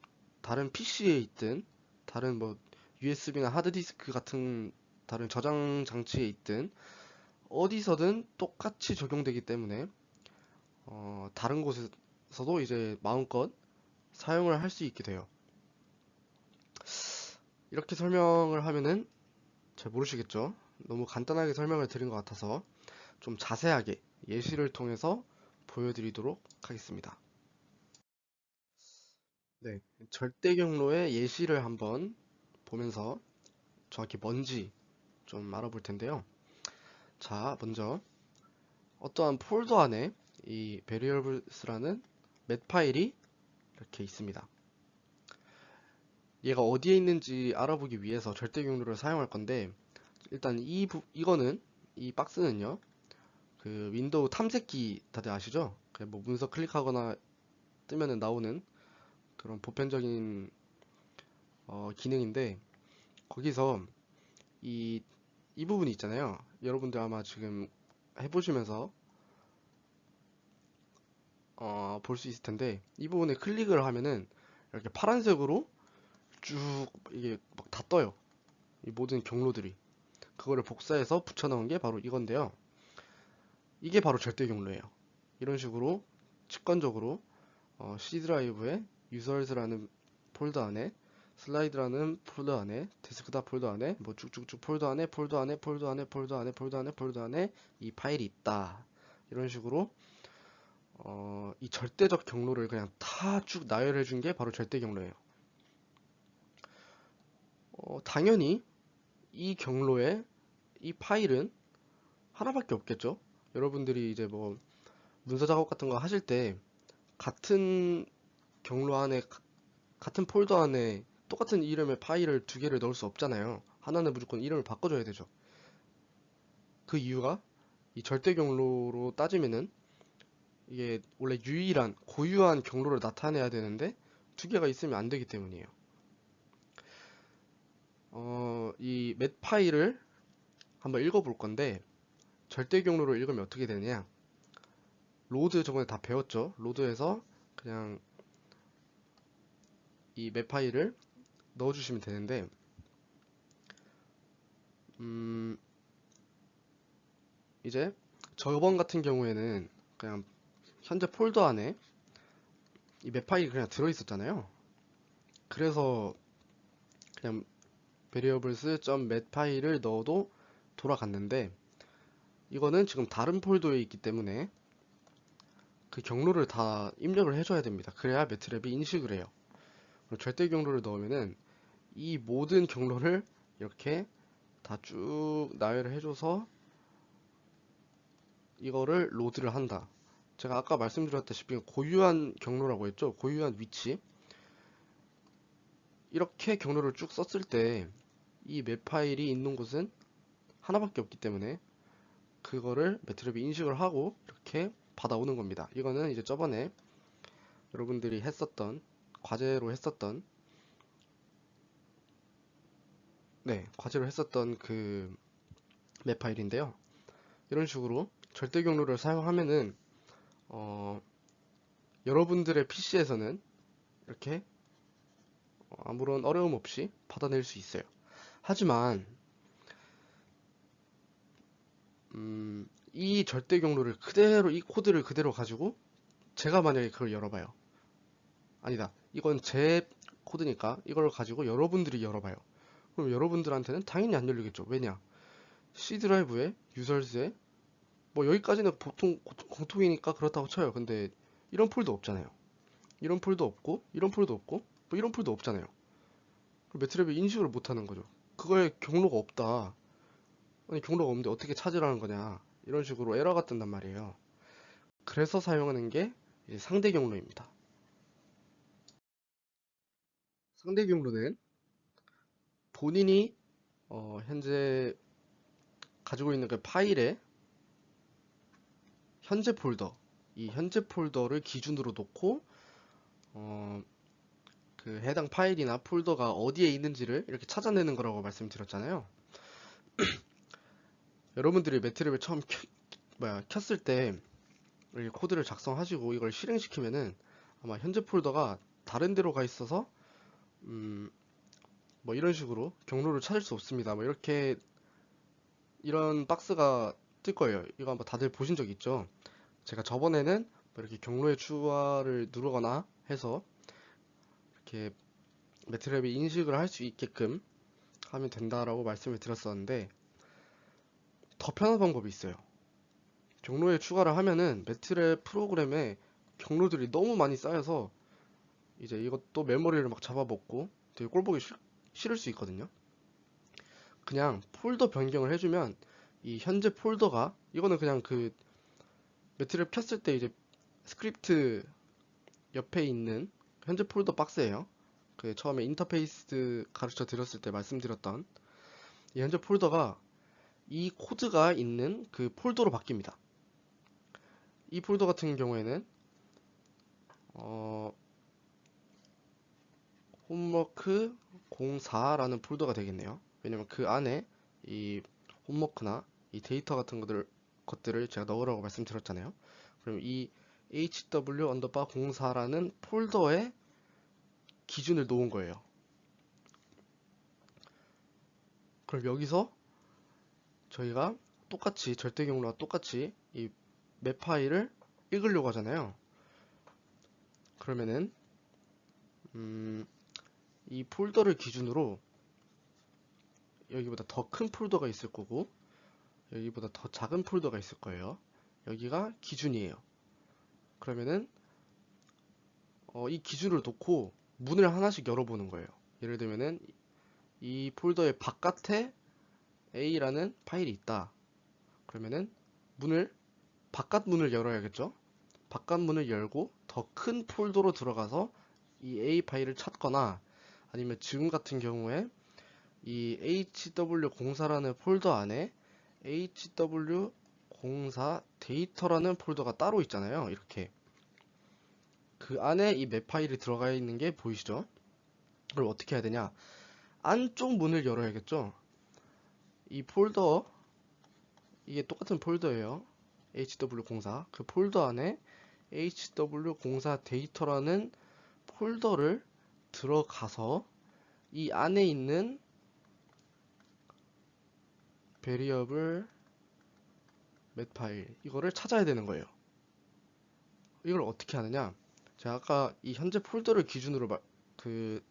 A: 다른 PC에 있든 다른 뭐 USB나 하드디스크 같은 다른 저장 장치에 있든 어디서든 똑같이 적용되기 때문에 다른 곳에서도 이제 마음껏 사용을 할 수 있게 돼요. 이렇게 설명을 하면은 잘 모르시겠죠? 너무 간단하게 설명을 드린 것 같아서 좀 자세하게 예시를 통해서 보여드리도록 하겠습니다. 네, 절대 경로의 예시를 한번 보면서 정확히 뭔지 좀 알아볼 텐데요. 자, 먼저 어떠한 폴더 안에 이 variables라는 맷 파일이 이렇게 있습니다. 얘가 어디에 있는지 알아보기 위해서 절대 경로를 사용할 건데, 일단 이거는, 이 박스는요, 그 윈도우 탐색기 다들 아시죠? 그냥 뭐 문서 클릭하거나 뜨면은 나오는 그런 보편적인 기능인데, 거기서 이, 이 부분이 있잖아요. 여러분들 아마 지금 해보시면서 볼 수 있을 텐데, 이 부분에 클릭을 하면은 이렇게 파란색으로 쭉 이게 막 다 떠요. 이 모든 경로들이. 그거를 복사해서 붙여넣은 게 바로 이건데요. 이게 바로 절대 경로예요. 이런 식으로 직관적으로 C 드라이브에 users라는 폴더 안에, 슬라이드라는 폴더 안에, 데스크탑 폴더 안에, 뭐 쭉쭉쭉 폴더 안에, 폴더 안에, 폴더 안에, 폴더 안에, 폴더 안에, 폴더 안에 이 파일이 있다. 이런 식으로 이 절대적 경로를 그냥 다 쭉 나열해 준 게 바로 절대 경로예요. 당연히 이 경로에 이 파일은 하나밖에 없겠죠. 여러분들이 이제 뭐 문서 작업 같은 거 하실 때 같은 경로 안에, 같은 폴더 안에 똑같은 이름의 파일을 두 개를 넣을 수 없잖아요. 하나는 무조건 이름을 바꿔줘야 되죠. 그 이유가 이 절대 경로로 따지면은 이게 원래 유일한 고유한 경로를 나타내야 되는데 두 개가 있으면 안 되기 때문이에요. 이 맷 파일을 한번 읽어볼 건데 절대 경로를 읽으면 어떻게 되냐? 로드 저번에 다 배웠죠? 로드에서 그냥 이 맷 파일을 넣어주시면 되는데 이제 저번 같은 경우에는 그냥 현재 폴더 안에 이 맵 파일이 그냥 들어있었잖아요. 그래서 그냥 variables.mat 파일을 넣어도 돌아갔는데 이거는 지금 다른 폴더에 있기 때문에 그 경로를 다 입력을 해줘야 됩니다. 그래야 매트랩이 인식을 해요. 절대 경로를 넣으면은 이 모든 경로를 이렇게 다 쭉 나열을 해줘서 이거를 로드를 한다. 제가 아까 말씀드렸다시피 고유한 경로라고 했죠. 고유한 위치. 이렇게 경로를 쭉 썼을 때 이 맵 파일이 있는 곳은 하나밖에 없기 때문에 그거를 매트랩이 인식을 하고 이렇게 받아오는 겁니다. 이거는 이제 저번에 여러분들이 했었던 과제로 했었던 과제로 했었던 그 맵 파일인데요. 이런 식으로 절대 경로를 사용하면은 여러분들의 PC에서는 이렇게 아무런 어려움 없이 받아낼 수 있어요. 하지만 이 절대 경로를 그대로 이 코드를 그대로 가지고 제가 만약에 그걸 열어봐요. 아니다. 이건 제 코드니까 이걸 가지고 여러분들이 열어봐요. 그럼 여러분들한테는 당연히 안 열리겠죠. 왜냐? C 드라이브에 유저스에 뭐 여기까지는 보통 공통이니까 그렇다고 쳐요. 근데 이런 폴더 없잖아요. 이런 폴더 없고 이런 폴더 없고 뭐 이런 폴더 없잖아요. 그럼 매트랩이 인식을 못하는 거죠. 그거에 경로가 없다. 아니 경로가 없는데 어떻게 찾으라는 거냐. 이런 식으로 에러가 뜬단 말이에요. 그래서 사용하는 게 이제 상대 경로입니다. 상대 경로는 본인이 현재 가지고 있는 그 파일에 현재 폴더, 이 현재 폴더를 기준으로 놓고 그 해당 파일이나 폴더가 어디에 있는지를 이렇게 찾아내는 거라고 말씀드렸잖아요. 여러분들이 매트랩을 처음 켰을 때 코드를 작성하시고 이걸 실행시키면은 아마 현재 폴더가 다른 데로 가 있어서 뭐 이런 식으로 경로를 찾을 수 없습니다. 뭐 이렇게 이런 박스가 뜰 거예요. 이거 한번 다들 보신 적 있죠? 제가 저번에는 뭐 이렇게 경로의 추가를 누르거나 해서 이렇게 매트랩이 인식을 할 수 있게끔 하면 된다라고 말씀을 드렸었는데 더 편한 방법이 있어요. 경로에 추가를 하면은 매트랩 프로그램에 경로들이 너무 많이 쌓여서 이제 이것도 메모리를 막 잡아먹고 되게 꼴보기 싫을 수 있거든요. 그냥 폴더 변경을 해주면 이 현재 폴더가 이거는 그냥 그 매트랩 켰을 때 이제 스크립트 옆에 있는 현재 폴더 박스예요. 그 처음에 인터페이스 가르쳐 드렸을 때 말씀드렸던 이 현재 폴더가 이 코드가 있는 그 폴더로 바뀝니다. 이 폴더 같은 경우에는 홈워크 04라는 폴더가 되겠네요. 왜냐면 그 안에 이 홈워크나 이 데이터 같은 것들을 제가 넣으라고 말씀드렸잖아요. 그럼 이 hw 언더바 04라는 폴더에 기준을 놓은 거예요. 그럼 여기서 저희가 똑같이 절대 경로와 똑같이 이 맵 파일을 읽으려고 하잖아요. 그러면은 이 폴더를 기준으로 여기보다 더 큰 폴더가 있을 거고 여기보다 더 작은 폴더가 있을 거예요. 여기가 기준이에요. 그러면은 이 기준을 놓고 문을 하나씩 열어보는 거예요. 예를 들면은 이 폴더의 바깥에 A라는 파일이 있다. 그러면은 바깥 문을 열어야겠죠? 바깥 문을 열고 더 큰 폴더로 들어가서 이 A 파일을 찾거나 아니면 지금 같은 경우에 이 HW04라는 폴더 안에 HW 공사 데이터라는 폴더가 따로 있잖아요. 이렇게 그 안에 이 맵 파일이 들어가 있는 게 보이시죠? 그럼 어떻게 해야 되냐? 안쪽 문을 열어야겠죠? 이 폴더, 이게 똑같은 폴더예요. HW04. 그 폴더 안에 HW04 데이터라는 폴더를 들어가서 이 안에 있는 베리어블 맷 파일 이거를 찾아야 되는 거예요. 이걸 어떻게 하느냐? 제가 아까 이 현재 폴더를 기준으로 그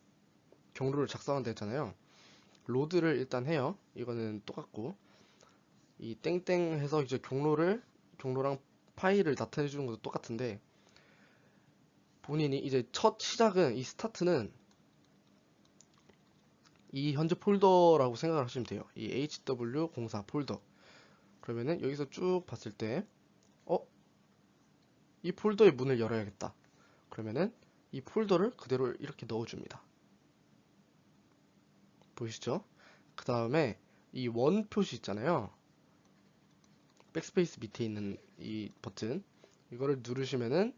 A: 경로를 작성한다 했잖아요. 로드를 일단 해요. 이거는 똑같고 이 땡땡 해서 이제 경로랑 파일을 나타내 주는 것도 똑같은데 본인이 이제 첫 시작은 이 스타트는 이 현재 폴더라고 생각을 하시면 돼요. 이 HW04 폴더. 그러면은 여기서 쭉 봤을 때 이 폴더의 문을 열어야겠다. 그러면은 이 폴더를 그대로 이렇게 넣어줍니다. 보이시죠? 그 다음에 이 원 표시 있잖아요. 백스페이스 밑에 있는 이 버튼 이거를 누르시면은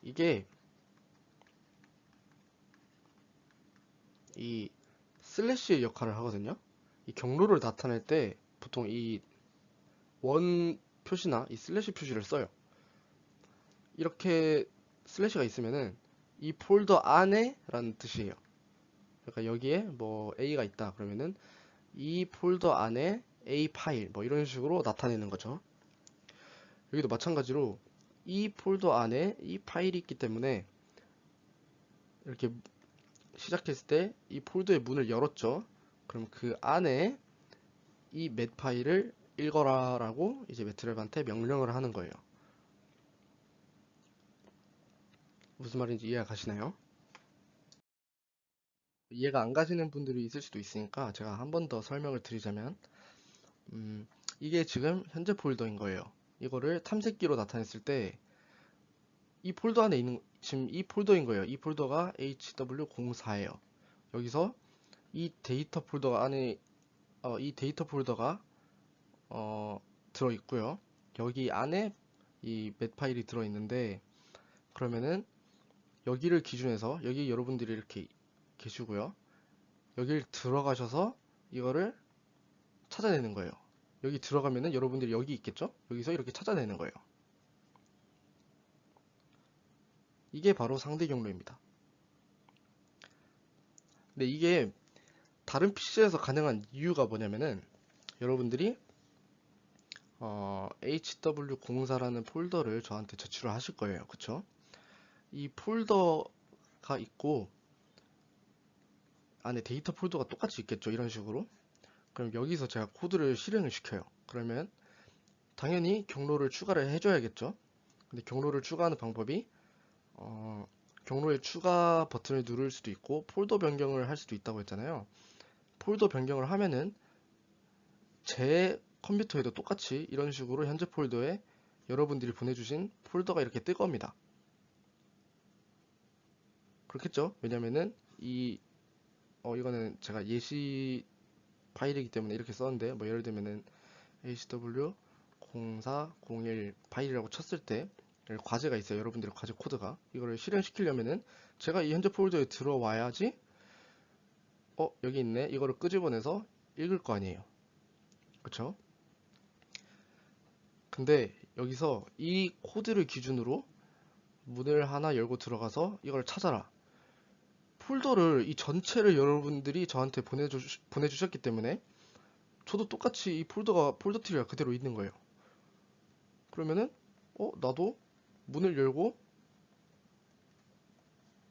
A: 이게 이 슬래시의 역할을 하거든요. 이 경로를 나타낼 때 보통 이 원 표시나 이 슬래시 표시를 써요. 이렇게 슬래시가 있으면은 이 폴더 안에 라는 뜻이에요. 그러니까 여기에 뭐 A가 있다 그러면은 이 폴더 안에 A 파일 뭐 이런 식으로 나타내는 거죠. 여기도 마찬가지로 이 폴더 안에 이 파일이 있기 때문에 이렇게 시작했을 때 이 폴더의 문을 열었죠. 그럼 그 안에 이 맷 파일을 읽어라 라고 이제 매트랩한테 명령을 하는 거예요. 무슨 말인지 이해가 가시나요? 이해가 안 가시는 분들이 있을 수도 있으니까 제가 한 번 더 설명을 드리자면 이게 지금 현재 폴더인 거예요. 이거를 탐색기로 나타냈을 때 이 폴더 안에 있는 지금 이 폴더인 거예요. 이 폴더가 HW04예요. 여기서 이 데이터 폴더가 안에 이 데이터 폴더가 들어 있고요. 여기 안에 이 맷 파일이 들어 있는데 그러면은 여기를 기준해서 여기 여러분들이 이렇게 계시고요. 여기를 들어가셔서 이거를 찾아내는 거예요. 여기 들어가면은 여러분들이 여기 있겠죠? 여기서 이렇게 찾아내는 거예요. 이게 바로 상대 경로입니다. 근데 이게 다른 PC에서 가능한 이유가 뭐냐면은 여러분들이 HW04라는 폴더를 저한테 제출을 하실 거예요. 그쵸? 이 폴더가 있고 안에 데이터 폴더가 똑같이 있겠죠. 이런 식으로. 그럼 여기서 제가 코드를 실행을 시켜요. 그러면 당연히 경로를 추가를 해줘야겠죠. 근데 경로를 추가하는 방법이 경로의 추가 버튼을 누를 수도 있고 폴더 변경을 할 수도 있다고 했잖아요. 폴더 변경을 하면은 제 컴퓨터에도 똑같이 이런 식으로 현재 폴더에 여러분들이 보내주신 폴더가 이렇게 뜰 겁니다. 그렇겠죠? 왜냐면은 이거는 제가 예시 파일이기 때문에 이렇게 썼는데 뭐 예를 들면은 HW0401 파일이라고 쳤을 때 과제가 있어요. 여러분들의 과제 코드가 이거를 실행시키려면은 제가 이 현재 폴더에 들어와야지 여기 있네 이거를 끄집어내서 읽을 거 아니에요. 그쵸? 근데 여기서 이 코드를 기준으로 문을 하나 열고 들어가서 이걸 찾아라. 폴더를 이 전체를 여러분들이 저한테 보내주셨기 때문에 저도 똑같이 이 폴더 트리가 그대로 있는 거예요. 그러면은 나도 문을 열고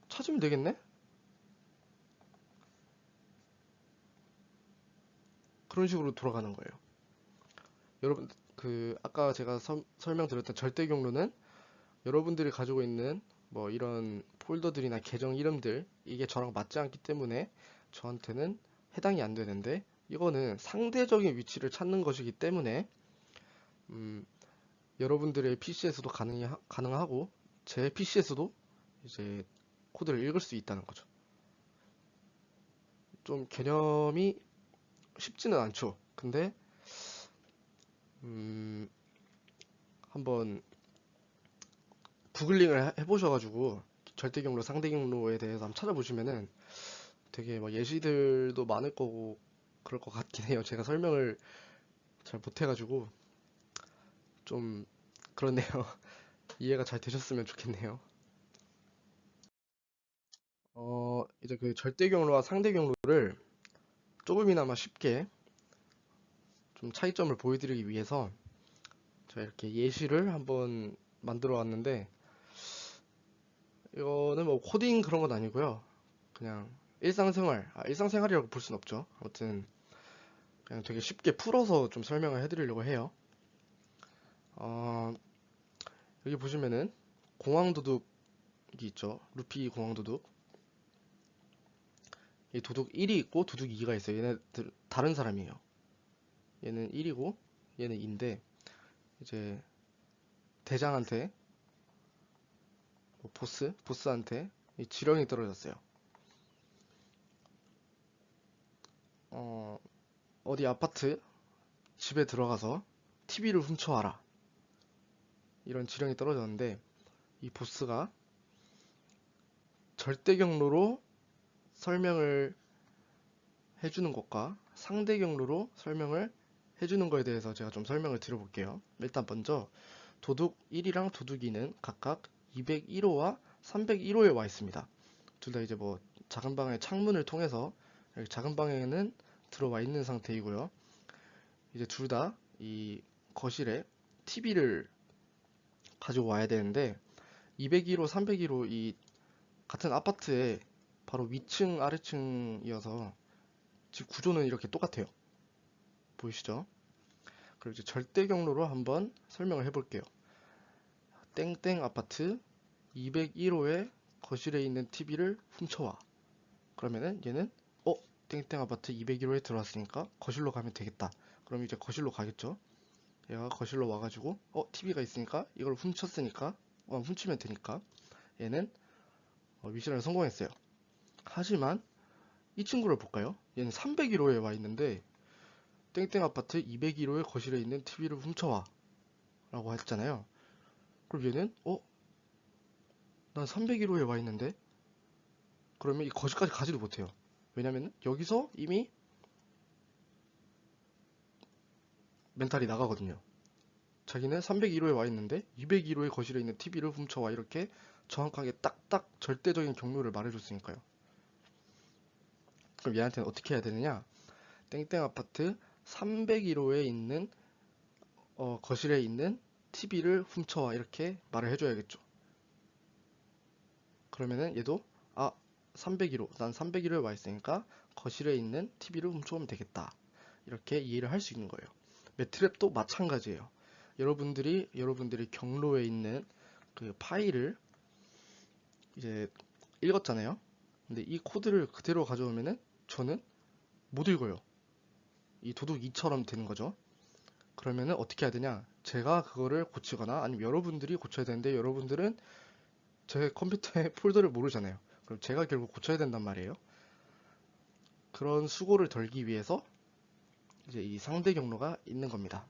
A: 찾으면 되겠네? 그런 식으로 돌아가는 거예요. 여러분 그 아까 제가 설명드렸던 절대 경로는 여러분들이 가지고 있는 뭐 이런 폴더들이나 계정 이름들 이게 저랑 맞지 않기 때문에 저한테는 해당이 안 되는데 이거는 상대적인 위치를 찾는 것이기 때문에 음, 여러분들의 PC에서도 가능하고 제 PC에서도 이제 코드를 읽을 수 있다는 거죠. 좀 개념이 쉽지는 않죠. 근데 음, 한번 구글링을 해보셔가지고 절대 경로, 상대 경로에 대해서 한번 찾아보시면은 되게 뭐 예시들도 많을 거고 그럴 것 같긴 해요. 제가 설명을 잘 못해가지고 좀 그렇네요. 이해가 잘 되셨으면 좋겠네요. 이제 그 절대 경로와 상대 경로를 조금이나마 쉽게 좀 차이점을 보여드리기 위해서 제가 이렇게 예시를 한번 만들어 왔는데, 이거는 뭐 코딩 그런 건 아니고요. 그냥 일상생활이라고 볼 순 없죠. 아무튼 그냥 되게 쉽게 풀어서 좀 설명을 해드리려고 해요. 어, 여기 보시면은 공황도둑이 있죠. 루피 공황도둑. 이 도둑 1이 있고 도둑 2가 있어요. 얘네들 다른 사람이에요. 얘는 1이고 얘는 2인데, 이제 대장한테 뭐 보스한테 이 지령이 떨어졌어요. 어, 어디 아파트 집에 들어가서 TV를 훔쳐와라, 이런 지령이 떨어졌는데, 이 보스가 절대 경로로 설명을 해주는 것과 상대 경로로 설명을 해주는 거에 대해서 제가 좀 설명을 드려볼게요. 일단 먼저 도둑 1이랑 도둑 2는 각각 201호와 301호에 와 있습니다. 둘 다 이제 뭐 작은 방의 창문을 통해서 여기 작은 방에는 들어와 있는 상태이고요. 이제 둘 다 이 거실에 TV를 가지고 와야 되는데, 201호, 301호 이 같은 아파트에 바로 위층, 아래층이어서 집 구조는 이렇게 똑같아요. 보이시죠? 그리고 이제 절대 경로로 한번 설명을 해볼게요. 땡땡 아파트 201호의 거실에 있는 TV를 훔쳐와. 그러면은 얘는 땡땡 아파트 201호에 들어왔으니까 거실로 가면 되겠다. 그럼 이제 거실로 가겠죠. 얘가 거실로 와가지고 TV가 있으니까 이걸 훔쳤으니까 훔치면 되니까 얘는 미션을 성공했어요. 하지만 이 친구를 볼까요? 얘는 301호에 와 있는데 땡땡 아파트 201호의 거실에 있는 TV를 훔쳐와 라고 했잖아요. 그럼 얘는 난 301호에 와 있는데, 그러면 이 거실까지 가지도 못해요. 왜냐면 여기서 이미 멘탈이 나가거든요. 자기는 301호에 와 있는데 201호의 거실에 있는 TV를 훔쳐와, 이렇게 정확하게 딱딱 절대적인 경로를 말해줬으니까요. 그럼 얘한테는 어떻게 해야 되느냐? 땡땡 아파트 301호에 있는 거실에 있는 TV를 훔쳐와, 이렇게 말을 해줘야겠죠. 그러면은 얘도 301호, 난 301호에 와 있으니까 거실에 있는 TV를 훔쳐오면 되겠다, 이렇게 이해를 할 수 있는 거예요. 매트랩도 마찬가지예요. 여러분들이 경로에 있는 그 파일을 이제 읽었잖아요. 근데 이 코드를 그대로 가져오면은 저는 못 읽어요. 이 도둑 2처럼 되는 거죠. 그러면은 어떻게 해야 되냐? 제가 그거를 고치거나 아니면 여러분들이 고쳐야 되는데, 여러분들은 제 컴퓨터의 폴더를 모르잖아요. 그럼 제가 결국 고쳐야 된단 말이에요. 그런 수고를 덜기 위해서 이제 이 상대 경로가 있는 겁니다.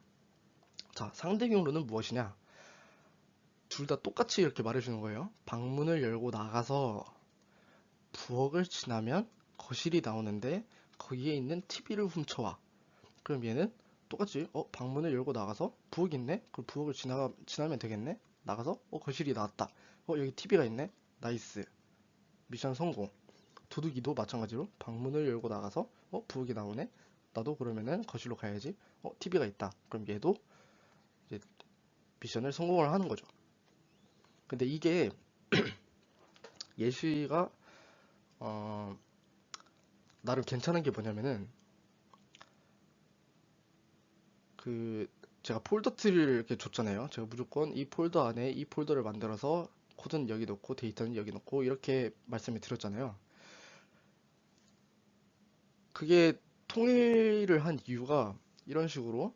A: 자, 상대 경로는 무엇이냐? 둘 다 똑같이 이렇게 말해주는 거예요. 방문을 열고 나가서 부엌을 지나면 거실이 나오는데 거기에 있는 TV를 훔쳐와. 그럼 얘는 똑같이 방문을 열고 나가서 부엌이 있네? 그럼 부엌을 지나면 되겠네? 나가서 거실이 나왔다. 여기 TV가 있네? 나이스. 미션 성공. 도둑이도 마찬가지로 방문을 열고 나가서 부엌이 나오네? 나도 그러면은 거실로 가야지. TV가 있다. 그럼 얘도 이제 미션을 성공을 하는 거죠. 근데 이게 예시가 어, 나름 괜찮은 게 뭐냐면은, 그 제가 폴더 트리를 이렇게 줬잖아요. 제가 무조건 이 폴더 안에 이 폴더를 만들어서 코드는 여기 넣고 데이터는 여기 넣고 이렇게 말씀을 드렸잖아요. 그게 통일을 한 이유가 이런 식으로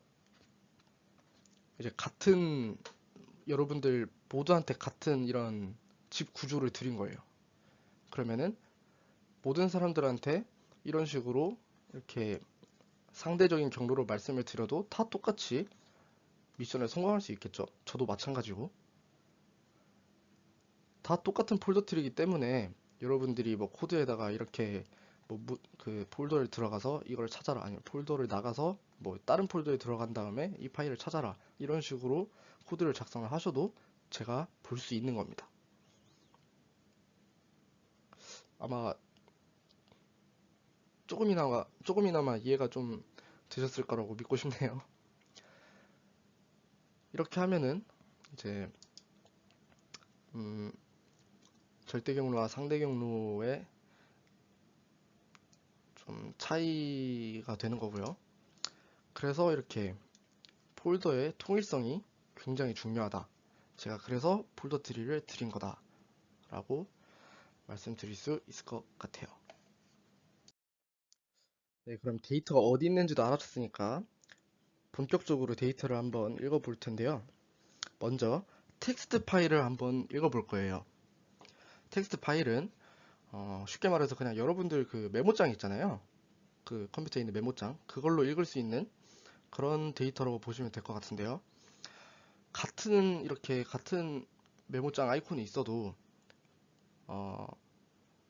A: 이제 여러분들 모두한테 같은 이런 집 구조를 드린 거예요. 그러면은 모든 사람들한테 이런 식으로 이렇게 상대적인 경로로 말씀을 드려도 다 똑같이 미션에 성공할 수 있겠죠. 저도 마찬가지고. 다 똑같은 폴더 트리이기 때문에 여러분들이 뭐 코드에다가 이렇게 뭐 그 폴더를 들어가서 이걸 찾아라, 아니면 폴더를 나가서 뭐 다른 폴더에 들어간 다음에 이 파일을 찾아라, 이런 식으로 코드를 작성을 하셔도 제가 볼 수 있는 겁니다. 아마 조금이나마 이해가 좀 되셨을 거라고 믿고 싶네요. 이렇게 하면은 이제 음, 절대 경로와 상대 경로의 좀 차이가 되는 거고요. 그래서 이렇게 폴더의 통일성이 굉장히 중요하다. 제가 그래서 폴더 트리를 드린 거다 라고 말씀드릴 수 있을 것 같아요. 네, 그럼 데이터가 어디 있는지도 알아봤으니까 본격적으로 데이터를 한번 읽어볼 텐데요. 먼저 텍스트 파일을 한번 읽어볼 거예요. 텍스트 파일은 쉽게 말해서 그냥 여러분들 그 메모장 있잖아요. 그 컴퓨터에 있는 메모장, 그걸로 읽을 수 있는 그런 데이터라고 보시면 될 것 같은데요. 같은 메모장 아이콘이 있어도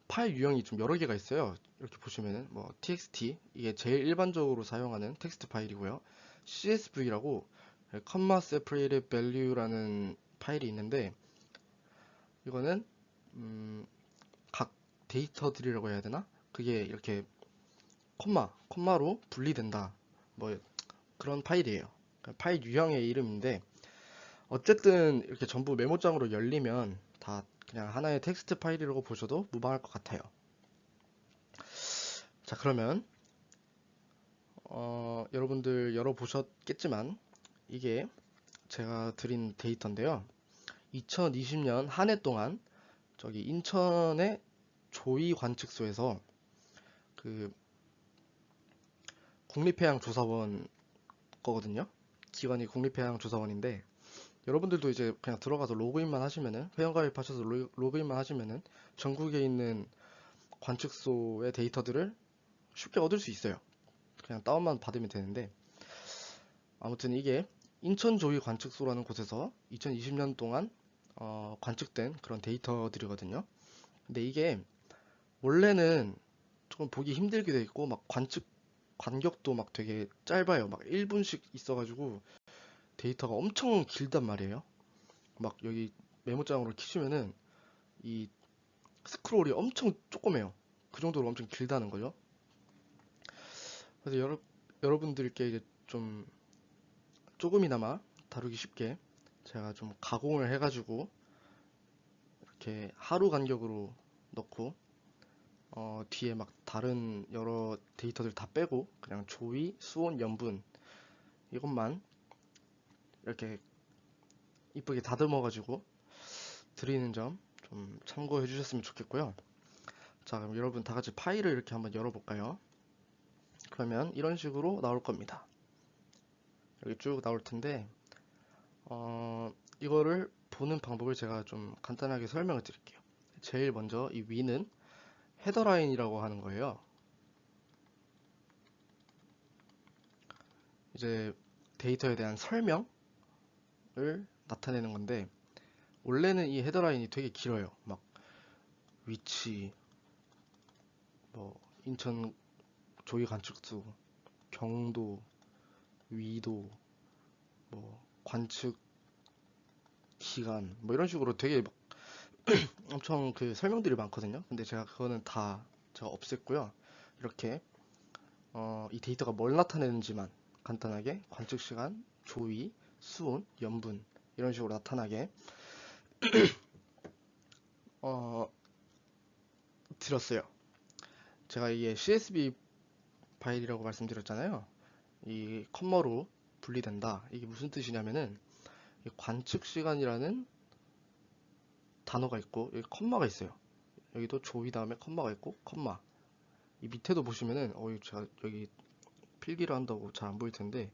A: 파일 유형이 좀 여러 개가 있어요. 이렇게 보시면은 뭐 txt, 이게 제일 일반적으로 사용하는 텍스트 파일이고요. csv라고 comma separated value라는 파일이 있는데, 이거는 각 데이터들이라고 해야 되나? 그게 이렇게 콤마로 분리된다, 뭐 그런 파일이에요. 파일 유형의 이름인데, 어쨌든 이렇게 전부 메모장으로 열리면 다 그냥 하나의 텍스트 파일이라고 보셔도 무방할 것 같아요. 자, 그러면 여러분들 열어보셨겠지만 이게 제가 드린 데이터인데요. 2020년 한 해 동안 저기 인천의 조이 관측소에서 그 국립해양조사원 거거든요. 기관이 국립해양조사원인데, 여러분들도 이제 그냥 들어가서 로그인만 하시면은, 회원가입하셔서 로그인만 하시면은 전국에 있는 관측소의 데이터들을 쉽게 얻을 수 있어요. 그냥 다운만 받으면 되는데, 아무튼 이게 인천조위 관측소라는 곳에서 2020년 동안 관측된 그런 데이터들이거든요. 근데 이게 원래는 조금 보기 힘들게 돼 있고, 막 간격도 막 되게 짧아요. 막 1분씩 있어가지고 데이터가 엄청 길단 말이에요. 막 여기 메모장으로 키시면은 이 스크롤이 엄청 조그매요. 그 정도로 엄청 길다는 거죠. 그래서 여러분들께 이제 좀 조금이나마 다루기 쉽게 제가 좀 가공을 해가지고 이렇게 하루 간격으로 넣고, 뒤에 막 다른 여러 데이터들 다 빼고 그냥 조위, 수온, 염분 이것만 이렇게 이쁘게 다듬어가지고 드리는 점 좀 참고해 주셨으면 좋겠고요. 자, 그럼 여러분 다 같이 파일을 이렇게 한번 열어볼까요? 그러면 이런 식으로 나올 겁니다. 여기 쭉 나올 텐데, 이거를 보는 방법을 제가 좀 간단하게 설명을 드릴게요. 제일 먼저 이 위는 헤더라인이라고 하는 거예요. 이제 데이터에 대한 설명을 나타내는 건데, 원래는 이 헤더라인이 되게 길어요. 막 위치, 뭐 인천 조위 관측소, 경도, 위도, 뭐 관측 기간, 뭐 이런 식으로 되게 막 엄청 그 설명들이 많거든요. 근데 제가 그거는 다 제가 없앴고요. 이렇게 이 데이터가 뭘 나타내는지만 간단하게 관측 시간, 조위, 수온, 염분 이런 식으로 나타나게 어, 드렸어요. 제가 이게 CSV 파일이라고 말씀드렸잖아요. 이 컴마로 분리된다. 이게 무슨 뜻이냐면은 이 관측 시간이라는 단어가 있고 여기 컴마가 있어요. 여기도 조위 다음에 컴마가 있고 컴마. 이 밑에도 보시면은 제가 여기 필기를 한다고 잘 안 보일 텐데,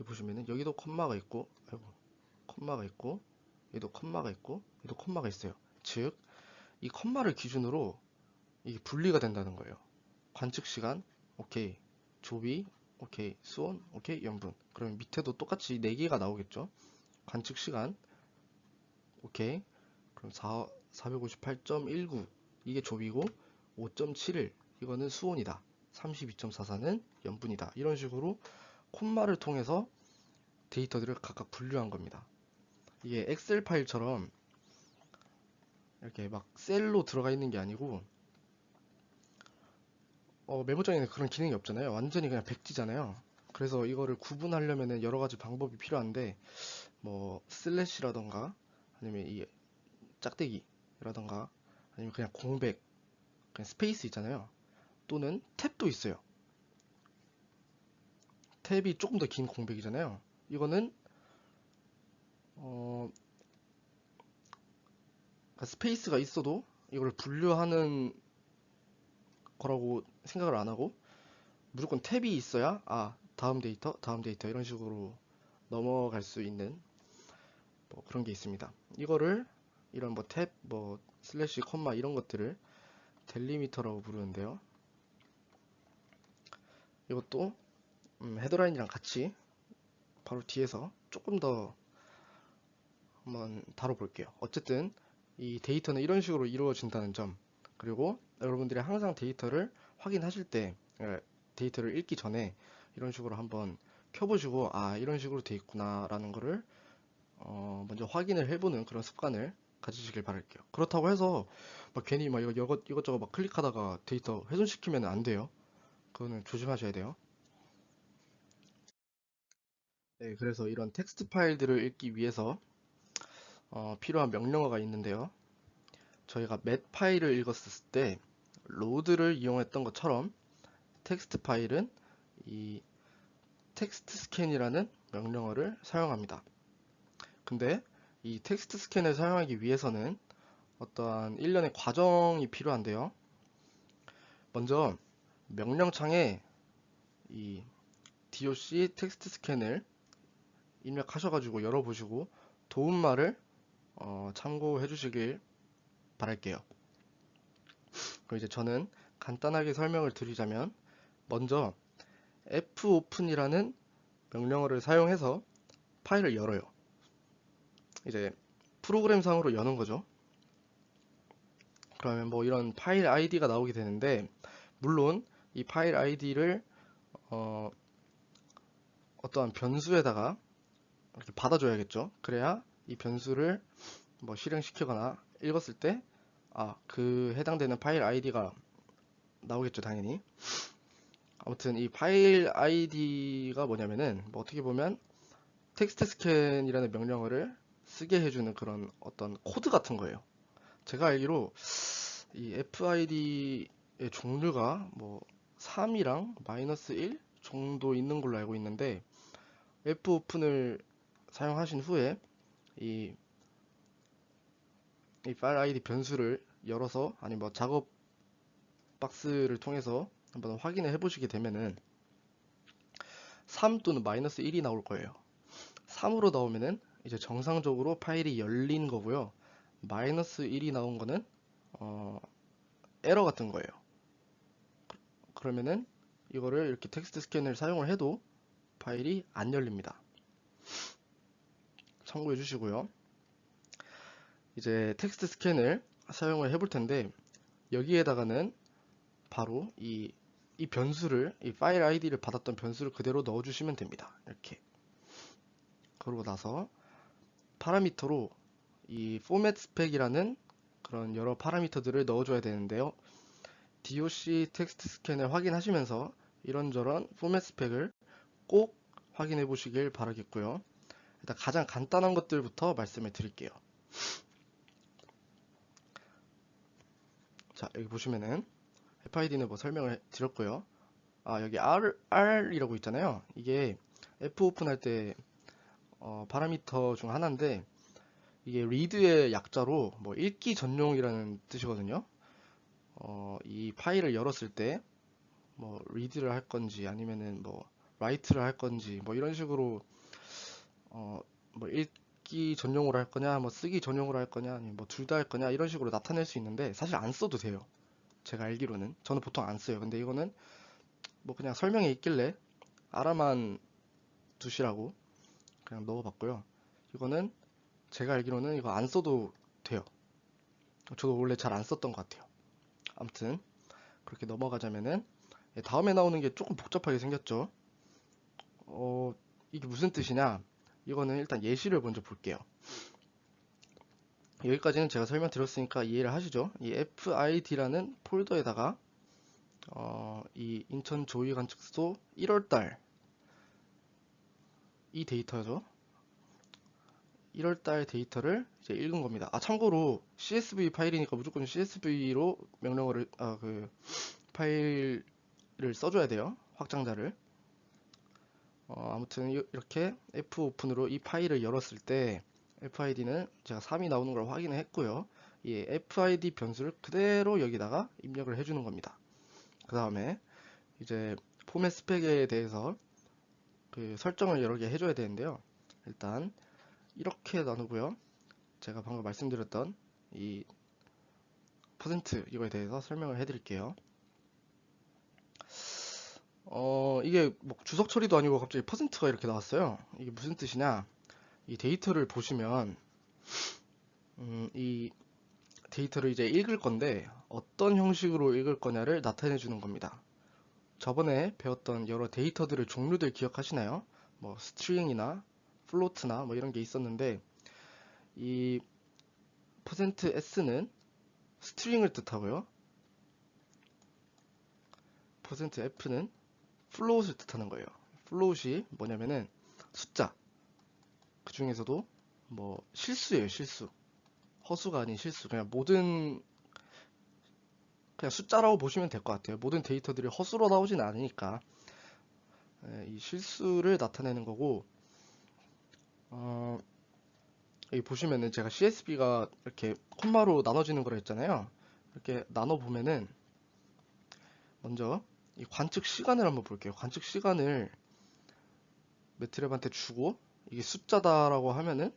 A: 여기 보시면은 여기도 컴마가 있고, 아이고, 컴마가 있고, 여기도 컴마가 있고, 여기도 컴마가 있어요. 즉, 이 컴마를 기준으로 이게 분리가 된다는 거예요. 관측 시간, 오케이. 조위, 오케이. 수온, 오케이. 염분. 그러면 밑에도 똑같이 4개가 나오겠죠. 관측 시간, 오케이. 그럼 458.19 이게 좁이고 5.71 이거는 수온이다. 32.44는 염분이다. 이런 식으로 콤마를 통해서 데이터들을 각각 분류한 겁니다. 이게 엑셀 파일처럼 이렇게 막 셀로 들어가 있는 게 아니고 메모장에는 그런 기능이 없잖아요. 완전히 그냥 백지잖아요. 그래서 이거를 구분하려면 여러 가지 방법이 필요한데 뭐 슬래시라던가 아니면 이 짝대기라던가 아니면 그냥 공백, 그냥 스페이스 있잖아요. 또는 탭도 있어요. 탭이 조금 더 긴 공백이잖아요. 이거는 어, 그러니까 스페이스가 있어도 이걸 분류하는 거라고 생각을 안 하고 무조건 탭이 있어야 다음 데이터 이런 식으로 넘어갈 수 있는 뭐 그런 게 있습니다. 이거를 이런 뭐 탭, 뭐 슬래시, 콤마 이런 것들을 델리미터라고 부르는데요. 이것도 헤더라인이랑 같이 바로 뒤에서 조금 더 한번 다뤄볼게요. 어쨌든 이 데이터는 이런 식으로 이루어진다는 점, 그리고 여러분들이 항상 데이터를 확인하실 때 데이터를 읽기 전에 이런 식으로 한번 켜보시고 이런 식으로 돼 있구나 라는 거를 먼저 확인을 해보는 그런 습관을 가지시길 바랄게요. 그렇다고 해서 막 괜히 막 이것저것 막 클릭하다가 데이터 훼손시키면 안 돼요. 그거는 조심하셔야 돼요. 네, 그래서 이런 텍스트 파일들을 읽기 위해서 필요한 명령어가 있는데요. 저희가 맷 파일을 읽었을 때 로드를 이용했던 것처럼 텍스트 파일은 이 텍스트 스캔이라는 명령어를 사용합니다. 근데 이 텍스트 스캔을 사용하기 위해서는 어떠한 일련의 과정이 필요한데요. 먼저 명령창에 이 doc 텍스트 스캔을 입력하셔가지고 열어보시고 도움말을 참고해 주시길 바랄게요. 그럼 이제 저는 간단하게 설명을 드리자면 먼저 fopen이라는 명령어를 사용해서 파일을 열어요. 이제 프로그램상으로 여는 거죠. 그러면 뭐 이런 파일 아이디가 나오게 되는데 물론 이 파일 아이디를 어떠한 변수에다가 이렇게 받아줘야겠죠. 그래야 이 변수를 뭐 실행시키거나 읽었을 때 그 해당되는 파일 아이디가 나오겠죠, 당연히. 아무튼 이 파일 아이디가 뭐냐면은 뭐 어떻게 보면 텍스트 스캔이라는 명령어를 쓰게 해주는 그런 어떤 코드 같은 거예요. 제가 알기로 이 FID의 종류가 뭐 3이랑 -1 정도 있는 걸로 알고 있는데 fopen을 사용하신 후에 이, 이 파일 아이디 변수를 열어서 아니 뭐 작업 박스를 통해서 한번 확인을 해보시게 되면은 3 또는 -1이 나올 거예요. 3으로 나오면은 이제 정상적으로 파일이 열린 거고요. -1이 나온 거는 에러 같은 거예요. 그러면은 이거를 이렇게 텍스트 스캔을 사용을 해도 파일이 안 열립니다. 참고해 주시고요. 이제 텍스트 스캔을 사용을 해볼 텐데 여기에다가는 바로 이 변수를, 이 파일 아이디를 받았던 변수를 그대로 넣어주시면 됩니다. 이렇게. 그러고 나서 파라미터로 이 포맷 스펙이라는 그런 여러 파라미터들을 넣어줘야 되는데요. doc 텍스트 스캔을 확인하시면서 이런저런 포맷 스펙을 꼭 확인해 보시길 바라겠고요. 일단 가장 간단한 것들부터 말씀을 드릴게요. 자, 여기 보시면은 FID는 뭐 설명을 드렸고요. 여기 R이라고 있잖아요. 이게 fopen 할 때 파라미터 중 하나인데 이게 read의 약자로 뭐 읽기 전용이라는 뜻이거든요. 이 파일을 열었을 때 뭐 read를 할 건지 아니면은 뭐 write를 할 건지 뭐 이런 식으로 뭐 읽기 전용으로 할 거냐 뭐 쓰기 전용으로 할 거냐 아니면 뭐 둘 다 할 거냐 이런 식으로 나타낼 수 있는데 사실 안 써도 돼요. 제가 알기로는 저는 보통 안 써요. 근데 이거는 뭐 그냥 설명에 있길래 알아만 두시라고 그냥 넣어봤고요. 이거는 제가 알기로는 이거 안 써도 돼요. 저도 원래 잘 안 썼던 것 같아요. 아무튼 그렇게 넘어가자면은 다음에 나오는 게 조금 복잡하게 생겼죠. 이게 무슨 뜻이냐? 이거는 일단 예시를 먼저 볼게요. 여기까지는 제가 설명드렸으니까 이해를 하시죠? 이 FID라는 폴더에다가 이 인천 조이 관측소 1월달 이 데이터죠. 1월달 데이터를 이제 읽은 겁니다. 참고로 CSV 파일이니까 무조건 CSV로 명령어를 그 파일을 써줘야 돼요. 확장자를. 아무튼 이렇게 fopen으로 이 파일을 열었을 때 FID는 제가 3이 나오는 걸 확인을 했고요. 이 FID 변수를 그대로 여기다가 입력을 해주는 겁니다. 그 다음에 이제 포맷 스펙에 대해서 그 설정을 여러 개 해줘야 되는데요. 일단 이렇게 나누고요. 제가 방금 말씀드렸던 이 퍼센트 이거에 대해서 설명을 해드릴게요. 이게 뭐 주석 처리도 아니고 갑자기 퍼센트가 이렇게 나왔어요. 이게 무슨 뜻이냐? 이 데이터를 보시면 이 데이터를 이제 읽을 건데 어떤 형식으로 읽을 거냐를 나타내 주는 겁니다. 저번에 배웠던 여러 데이터들의 종류들 기억하시나요? 뭐 스트링이나 플로트나 뭐 이런 게 있었는데 이 %s는 스트링을 뜻하고요. %f는 플로트을 뜻하는 거예요. 플로트이 뭐냐면은 숫자. 그 중에서도 뭐 실수예요, 실수. 허수가 아닌 실수. 그냥 모든 그냥 숫자라고 보시면 될 것 같아요. 모든 데이터들이 허수로 나오진 않으니까 이 실수를 나타내는 거고 여기 보시면은 제가 CSV가 이렇게 콤마로 나눠지는 거라 했잖아요. 이렇게 나눠 보면은 먼저 이 관측 시간을 한번 볼게요. 관측 시간을 매트랩한테 주고 이게 숫자다라고 하면은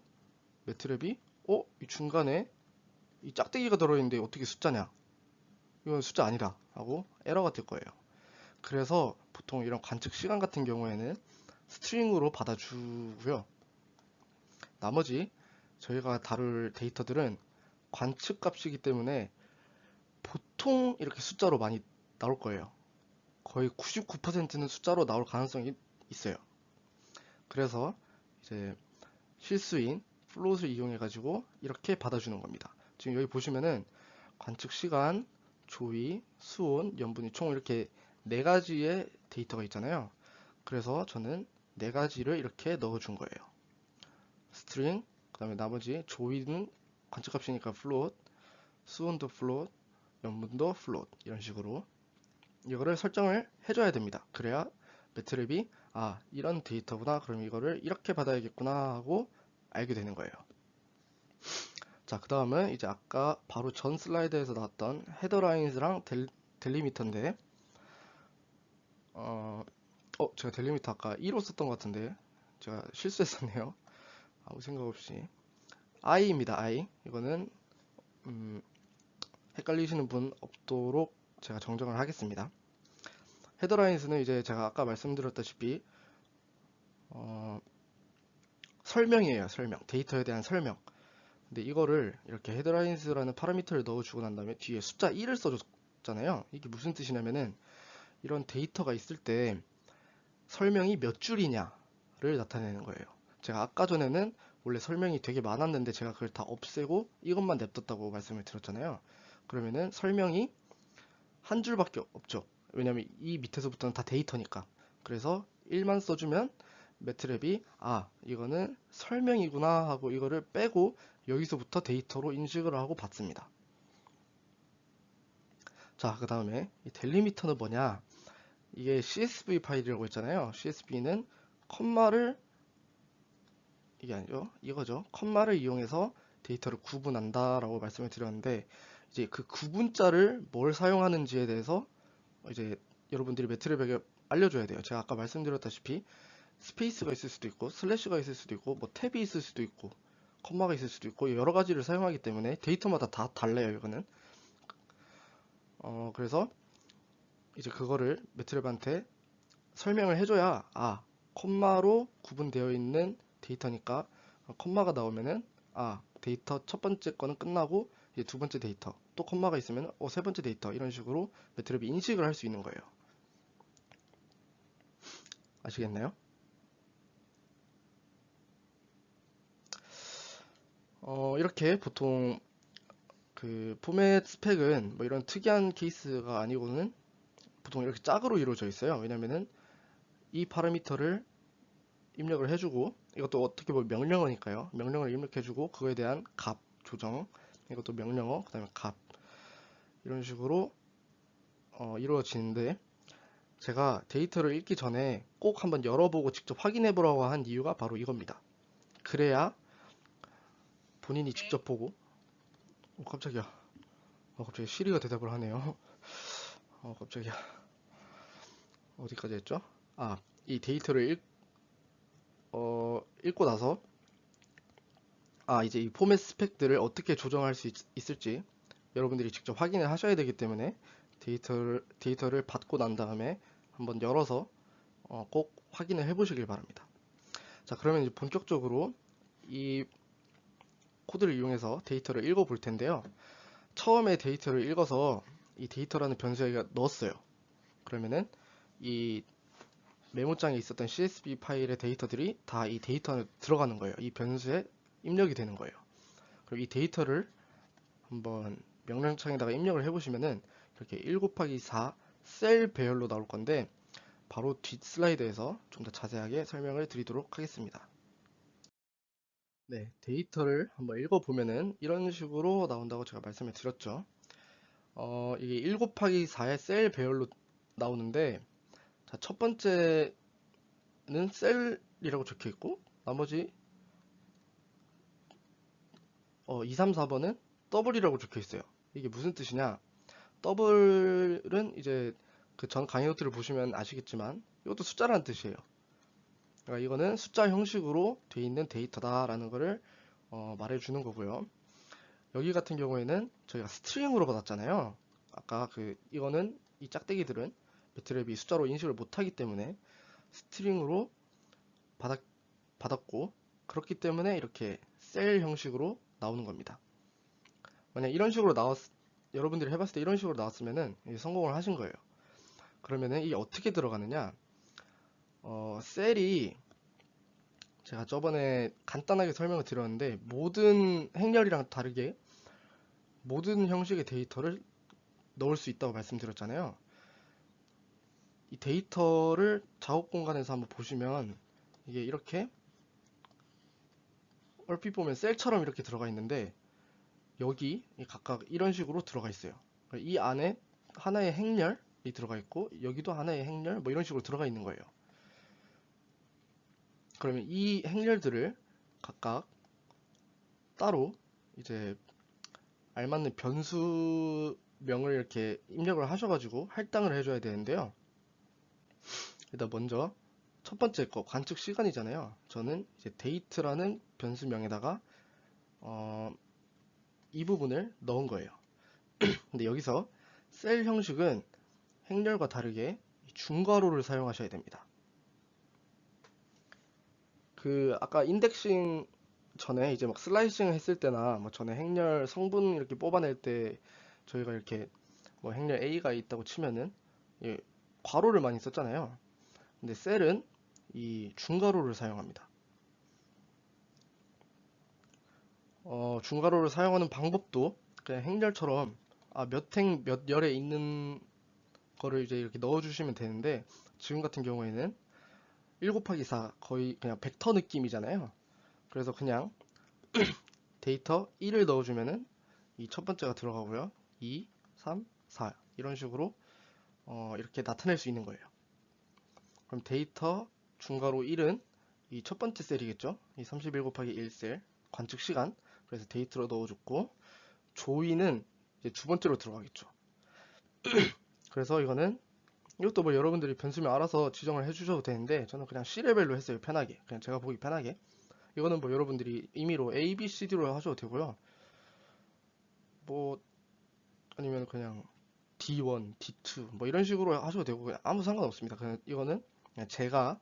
A: 매트랩이 이 중간에 이 짝대기가 들어있는데 어떻게 숫자냐? 이건 숫자 아니다 하고 에러가 뜰 거예요. 그래서 보통 이런 관측 시간 같은 경우에는 스트링으로 받아주고요. 나머지 저희가 다룰 데이터들은 관측 값이기 때문에 보통 이렇게 숫자로 많이 나올 거예요. 거의 99%는 숫자로 나올 가능성이 있어요. 그래서 이제 실수인 플롯을 이용해 가지고 이렇게 받아주는 겁니다. 지금 여기 보시면은 관측 시간, 조위, 수온, 염분이 총 이렇게 네 가지의 데이터가 있잖아요. 그래서 저는 네 가지를 이렇게 넣어준 거예요. 스트링, 그 다음에 나머지 조위는 관측값이니까 플롯, 수온도 플롯, 염분도 플롯 이런 식으로 이거를 설정을 해줘야 됩니다. 그래야 매트랩이 이런 데이터구나 그럼 이거를 이렇게 받아야겠구나 하고 알게 되는 거예요. 자, 그 다음은 이제 아까 바로 전 슬라이드에서 나왔던 헤더라인즈랑 델리미터인데 제가 델리미터 아까 2로 썼던 것 같은데 제가 실수했었네요. 아무 생각 없이 i입니다. i 이거는 헷갈리시는 분 없도록 제가 정정을 하겠습니다. 헤더라인스는 이제 제가 아까 말씀드렸다시피 설명이에요. 설명. 데이터에 대한 설명. 근데 이거를 이렇게 헤더라인스라는 파라미터를 넣어주고 난 다음에 뒤에 숫자 1을 써줬잖아요. 이게 무슨 뜻이냐면은 이런 데이터가 있을 때 설명이 몇 줄이냐를 나타내는 거예요. 제가 아까 전에는 원래 설명이 되게 많았는데 제가 그걸 다 없애고 이것만 냅뒀다고 말씀을 드렸잖아요. 그러면은 설명이 한 줄밖에 없죠. 왜냐면 이 밑에서부터는 다 데이터니까. 그래서 1만 써주면 매트랩이 이거는 설명이구나 하고 이거를 빼고 여기서부터 데이터로 인식을 하고 받습니다. 자, 그 다음에 이 델리미터는 뭐냐? 이게 CSV 파일이라고 했잖아요. CSV는 컴마를 이게 아니죠. 이거죠. 컴마를 이용해서 데이터를 구분한다 라고 말씀을 드렸는데 이제 그 구분자를 뭘 사용하는지에 대해서 이제 여러분들이 매트랩에게 알려줘야 돼요. 제가 아까 말씀드렸다시피 스페이스가 있을 수도 있고 슬래시가 있을 수도 있고 뭐 탭이 있을 수도 있고 컴마가 있을 수도 있고 여러 가지를 사용하기 때문에 데이터마다 다 달라요. 이거는 그래서 이제 그거를 매트랩한테 설명을 해줘야 콤마로 구분되어 있는 데이터니까 콤마가 나오면은 데이터 첫 번째 거는 끝나고 이제 두 번째 데이터 또 콤마가 있으면 세 번째 데이터 이런 식으로 매트랩이 인식을 할 수 있는 거예요. 아시겠나요? 이렇게 보통 그 포맷 스펙은 뭐 이런 특이한 케이스가 아니고는 보통 이렇게 짝으로 이루어져 있어요. 왜냐면은 이 파라미터를 입력을 해주고 이것도 어떻게 보면 명령어니까요. 명령어를 입력해주고 그거에 대한 값 조정 이것도 명령어 그 다음에 값 이런 식으로 이루어지는데 제가 데이터를 읽기 전에 꼭 한번 열어보고 직접 확인해 보라고 한 이유가 바로 이겁니다. 그래야 본인이 직접 보고 깜짝이야. 갑자기 시리가 대답을 하네요. 깜짝이야. 어디까지 했죠? 이 데이터를 읽고 나서 이제 이 포맷 스펙들을 어떻게 조정할 수 있을지 여러분들이 직접 확인을 하셔야 되기 때문에 데이터를 받고 난 다음에 한번 열어서 꼭 확인을 해 보시길 바랍니다. 자, 그러면 이제 본격적으로 이 코드를 이용해서 데이터를 읽어 볼 텐데요. 처음에 데이터를 읽어서 이 데이터라는 변수에 넣었어요. 그러면은 이 메모장에 있었던 CSV 파일의 데이터들이 다 이 데이터 안에 들어가는 거예요. 이 변수에 입력이 되는 거예요. 그럼 이 데이터를 한번 명령창에다가 입력을 해보시면은 이렇게 1 곱하기 4 셀 배열로 나올 건데 바로 뒷 슬라이드에서 좀 더 자세하게 설명을 드리도록 하겠습니다. 네, 데이터를 한번 읽어보면은 이런 식으로 나온다고 제가 말씀을 드렸죠. 이게 1 곱하기 4의 셀 배열로 나오는데 자, 첫 번째는 셀이라고 적혀 있고 나머지 2, 3, 4번은 더블이라고 적혀 있어요. 이게 무슨 뜻이냐? 더블은 이제 그 전 강의 노트를 보시면 아시겠지만 이것도 숫자라는 뜻이에요. 그러니까 이거는 숫자 형식으로 돼 있는 데이터다라는 거를 말해주는 거고요. 여기 같은 경우에는 저희가 스트링으로 받았잖아요. 아까 이거는 이 짝대기들은 매트랩이 숫자로 인식을 못하기 때문에 스트링으로 받았고 그렇기 때문에 이렇게 셀 형식으로 나오는 겁니다. 만약 이런 식으로 여러분들이 해봤을 때 이런 식으로 나왔으면은 성공을 하신 거예요. 그러면은 이게 어떻게 들어가느냐? 셀이 제가 저번에 간단하게 설명을 드렸는데 모든 행렬이랑 다르게 모든 형식의 데이터를 넣을 수 있다고 말씀드렸잖아요. 이 데이터를 작업 공간에서 한번 보시면 이게 이렇게 얼핏 보면 셀처럼 이렇게 들어가 있는데 여기 각각 이런 식으로 들어가 있어요. 이 안에 하나의 행렬이 들어가 있고 여기도 하나의 행렬 뭐 이런 식으로 들어가 있는 거예요. 그러면 이 행렬들을 각각 따로 이제 알맞는 변수명을 이렇게 입력을 하셔가지고 할당을 해줘야 되는데요. 일단 먼저 첫 번째 거 관측 시간이잖아요. 저는 이제 date라는 변수명에다가 이 부분을 넣은 거예요. 근데 여기서 셀 형식은 행렬과 다르게 중괄호를 사용하셔야 됩니다. 아까 인덱싱 전에 이제 막 슬라이싱 했을 때나 뭐 전에 행렬 성분 이렇게 뽑아낼 때 저희가 이렇게 뭐 행렬 A가 있다고 치면은 괄호를 많이 썼잖아요. 근데 셀은 이 중괄호를 사용합니다. 중괄호를 사용하는 방법도 그냥 행렬처럼 몇 행 몇 열에 있는 거를 이제 이렇게 넣어주시면 되는데 지금 같은 경우에는 1 곱하기 4 거의 그냥 벡터 느낌이잖아요. 그래서 그냥 데이터 1을 넣어주면은 이 첫 번째가 들어가고요. 2, 3, 4 이런 식으로 이렇게 나타낼 수 있는 거예요. 그럼 데이터 중괄호 1은 이 첫 번째 셀이겠죠? 이 31 곱하기 1셀 관측 시간 그래서 데이터로 넣어줬고 조이는 이제 두 번째로 들어가겠죠. 그래서 이것도 뭐 여러분들이 변수명 알아서 지정을 해주셔도 되는데 저는 그냥 C레벨로 했어요. 편하게 그냥 제가 보기 편하게. 이거는 뭐 여러분들이 임의로 A, B, C, D로 하셔도 되고요. 뭐 아니면 그냥 D1, D2 뭐 이런 식으로 하셔도 되고 그냥 아무 상관없습니다. 그냥 이거는 제가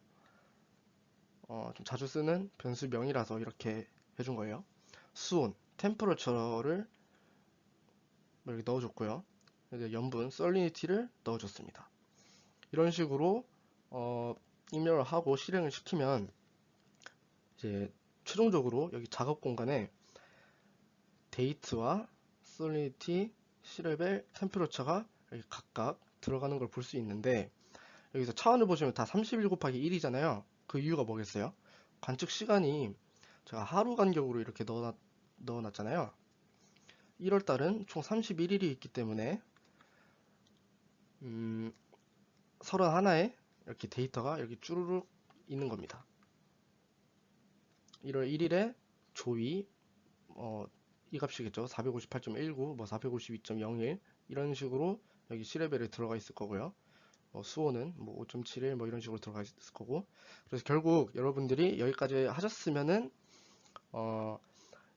A: 좀 자주 쓰는 변수명이라서 이렇게 해준 거예요. 수온, 템퍼러처를 이렇게 넣어줬고요. 이제 염분, salinity를 넣어줬습니다. 이런 식으로 입력을 하고 실행을 시키면 이제 최종적으로 여기 작업 공간에 데이트와 salinity, C레벨, 템퍼러처가 이렇게 각각 들어가는 걸 볼 수 있는데, 여기서 차원을 보시면 다 31 곱하기 1이잖아요. 그 이유가 뭐겠어요? 관측 시간이 제가 하루 간격으로 이렇게 넣어놨잖아요. 1월달은 총 31일이 있기 때문에 31에 이렇게 데이터가 여기 쭈루룩 있는 겁니다. 1월 1일에 조위 이 값이겠죠. 458.19, 뭐 452.01 이런 식으로 여기 C레벨에 들어가 있을 거고요. 수온은 뭐 5.71 뭐 이런 식으로 들어가 있을 거고. 그래서 결국 여러분들이 여기까지 하셨으면은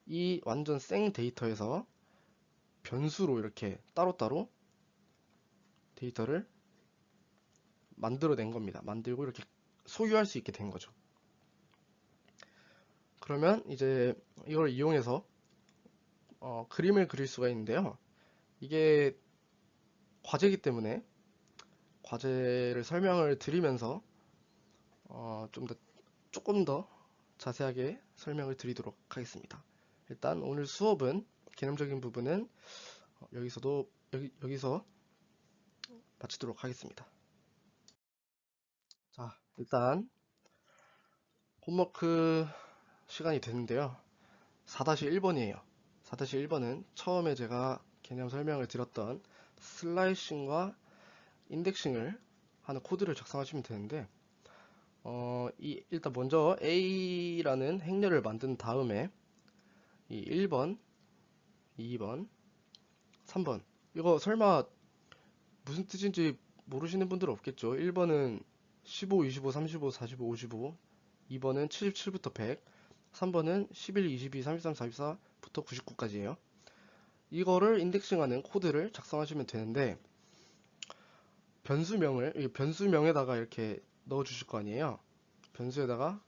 A: 이 완전 생 데이터에서 변수로 이렇게 따로따로 데이터를 만들어낸 겁니다. 만들고 이렇게 소유할 수 있게 된 거죠. 그러면 이제 이걸 이용해서 그림을 그릴 수가 있는데요. 이게 과제이기 때문에 과제를 설명을 드리면서 조금 더 자세하게 설명을 드리도록 하겠습니다. 일단 오늘 수업은 개념적인 부분은 여기서 마치도록 하겠습니다. 자, 일단 홈워크 시간이 됐는데요. 4-1번이에요. 4-1번은 처음에 제가 개념 설명을 드렸던 슬라이싱과 인덱싱을 하는 코드를 작성하시면 되는데, 일단 먼저 A라는 행렬을 만든 다음에 이 1번, 2번, 3번, 이거 설마 무슨 뜻인지 모르시는 분들 없겠죠. 1번은 15, 25, 35, 45, 55, 2번은 77부터 100, 3번은 11, 22, 33, 44부터 99까지예요. 이거를 인덱싱하는 코드를 작성하시면 되는데, 변수명에다가 이렇게 넣어 주실 거 아니에요. 변수에다가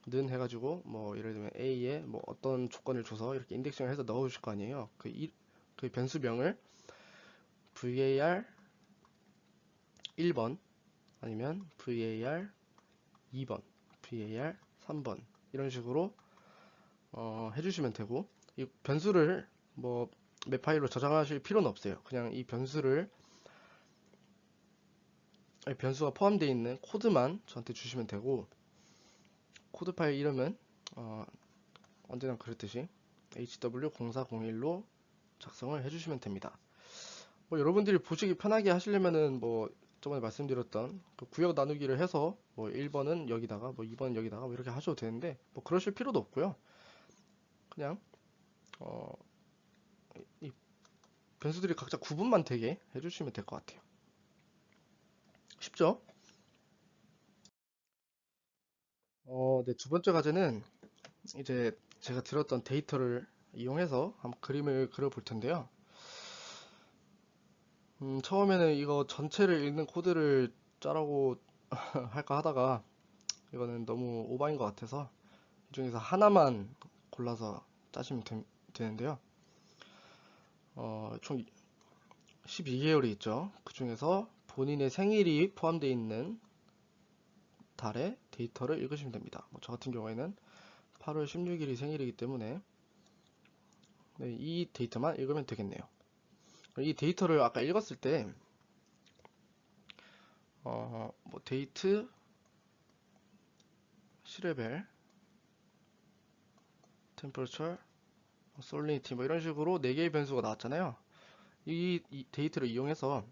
A: 는 해가지고 뭐 예를 들면 A에 뭐 어떤 조건을 줘서 이렇게 인덱싱을 해서 넣어 주실 거 아니에요. 그 변수명을 var 1번 아니면 var 2번, var 3번 이런 식으로 해주시면 되고, 이 변수를 뭐 맵 파일로 저장하실 필요는 없어요. 그냥 이 변수가 포함되어 있는 코드만 저한테 주시면 되고, 코드 파일 이름은 언제나 그랬듯이 hw0401로 작성을 해주시면 됩니다. 뭐 여러분들이 보시기 편하게 하시려면은 뭐 저번에 말씀드렸던 그 구역 나누기를 해서 뭐 1번은 여기다가 뭐 2번은 여기다가 뭐 이렇게 하셔도 되는데, 뭐 그러실 필요도 없고요. 그냥 이 변수들이 각자 구분만 되게 해주시면 될 것 같아요. 쉽죠? 네, 두 번째 과제는 이제 제가 들었던 데이터를 이용해서 한번 그림을 그려 볼 텐데요. 처음에는 이거 전체를 읽는 코드를 짜라고 할까 하다가 이거는 너무 오바인 것 같아서 이 중에서 하나만 골라서 짜시면 되는데요. 총 12개월이 있죠. 그 중에서 본인의 생일이 포함되어 있는 달의 데이터를 읽으시면 됩니다. 저 같은 경우에는 8월 16일이 생일이기 때문에 네, 이 데이터만 읽으면 되겠네요. 이 데이터를 아까 읽었을 때 뭐 데이트, C레벨, 템퍼러처, 솔리니티 뭐 이런 식으로 4개의 변수가 나왔잖아요. 이 데이터를 이용해서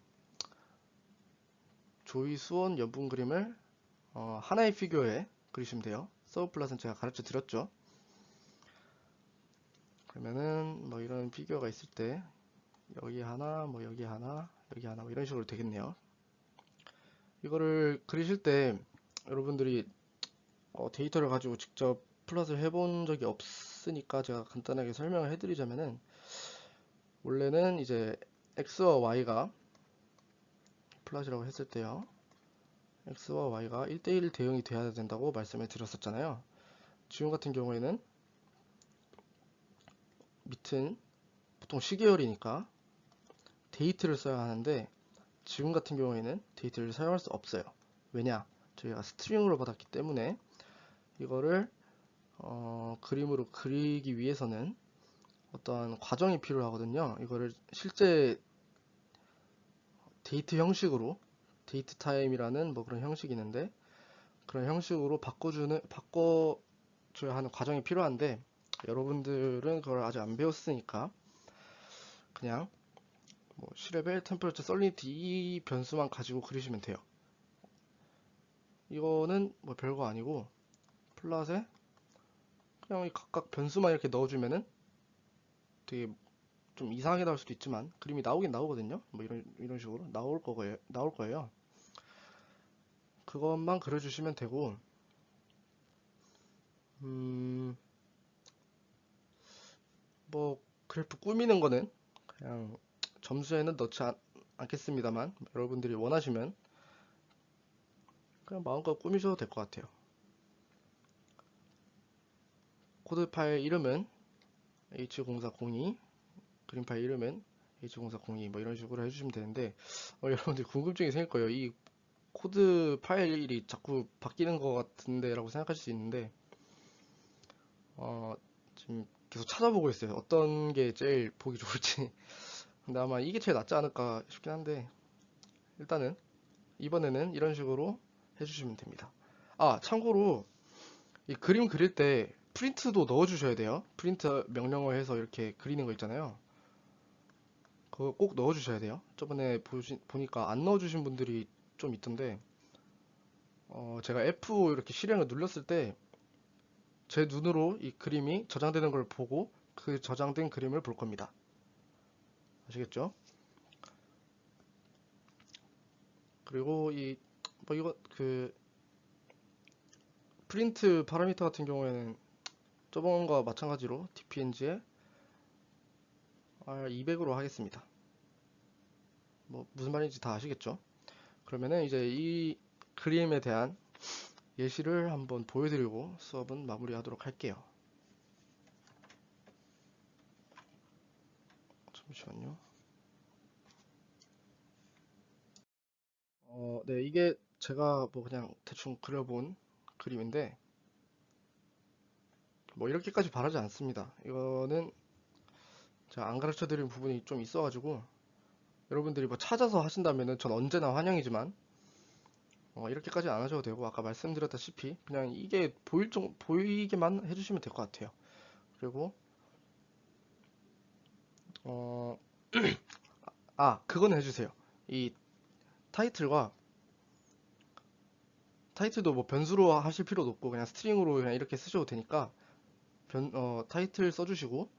A: 조위, 수온, 염분 그림을 하나의 피규어에 그리시면 돼요. 서브플랫은 제가 가르쳐 드렸죠. 그러면은 뭐 이런 피규어가 있을 때 여기 하나, 뭐 여기 하나, 여기 하나 뭐 이런 식으로 되겠네요. 이거를 그리실 때 여러분들이 데이터를 가지고 직접 플롯을 해본 적이 없으니까 제가 간단하게 설명을 해드리자면은, 원래는 이제 x와 y가 플롯이라고 했을 때요, x와 y가 1대1 대응이 돼야 된다고 말씀을 드렸었잖아요. 지금 같은 경우에는 밑은 보통 시계열이니까 데이트를 써야 하는데, 지금 같은 경우에는 데이트를 사용할 수 없어요. 왜냐? 저희가 스트링으로 받았기 때문에 이거를 그림으로 그리기 위해서는 어떠한 과정이 필요하거든요. 이거를 실제 데이트 형식으로, 데이트 타임이라는 뭐 그런 형식이 있는데, 그런 형식으로 바꿔줘야 하는 과정이 필요한데, 여러분들은 그걸 아직 안 배웠으니까 그냥 뭐 시레벨, 템퍼레처, 설리니티 이 변수만 가지고 그리시면 돼요. 이거는 뭐 별거 아니고 플랫에 그냥 이 각각 변수만 이렇게 넣어주면은 되게 좀 이상하게 나올 수도 있지만 그림이 나오긴 나오거든요. 뭐 이런 식으로 나올 거예요. 그것만 그려주시면 되고, 음, 뭐 그래프 꾸미는 거는 그냥 점수에는 넣지 않겠습니다만, 여러분들이 원하시면 그냥 마음껏 꾸미셔도 될 것 같아요. 코드 파일 이름은 H0402, 그림 파일 이름은 H0402, 뭐 이런 식으로 해주시면 되는데, 여러분들 궁금증이 생길 거예요. 이 코드 파일이 자꾸 바뀌는 것 같은데 라고 생각하실 수 있는데, 지금 계속 찾아보고 있어요. 어떤 게 제일 보기 좋을지. 근데 아마 이게 제일 낫지 않을까 싶긴 한데, 일단은 이번에는 이런 식으로 해주시면 됩니다. 참고로 이 그림 그릴 때 프린트도 넣어주셔야 돼요. 프린트 명령어 해서 이렇게 그리는 거 있잖아요. 그거 꼭 넣어주셔야 돼요. 저번에 보니까 안 넣어주신 분들이 좀 있던데, 제가 F 이렇게 실행을 눌렀을 때 제 눈으로 이 그림이 저장되는 걸 보고 그 저장된 그림을 볼 겁니다. 아시겠죠? 그리고 뭐 이거 프린트 파라미터 같은 경우에는 저번과 마찬가지로 dpng에 R200으로 하겠습니다. 뭐 무슨 말인지 다 아시겠죠? 그러면은 이제 이 그림에 대한 예시를 한번 보여드리고 수업은 마무리하도록 할게요. 잠시만요. 네, 이게 제가 뭐 그냥 대충 그려본 그림인데, 뭐 이렇게까지 바라지 않습니다. 이거는 제가 안 가르쳐 드린 부분이 좀 있어가지고, 여러분들이 뭐 찾아서 하신다면은 전 언제나 환영이지만, 이렇게까지 안 하셔도 되고, 아까 말씀드렸다시피 그냥 이게 보이게만 해주시면 될 것 같아요. 그리고 어, 그건 해주세요. 이 타이틀과 타이틀도 뭐 변수로 하실 필요도 없고 그냥 스트링으로 그냥 이렇게 쓰셔도 되니까 타이틀 써주시고,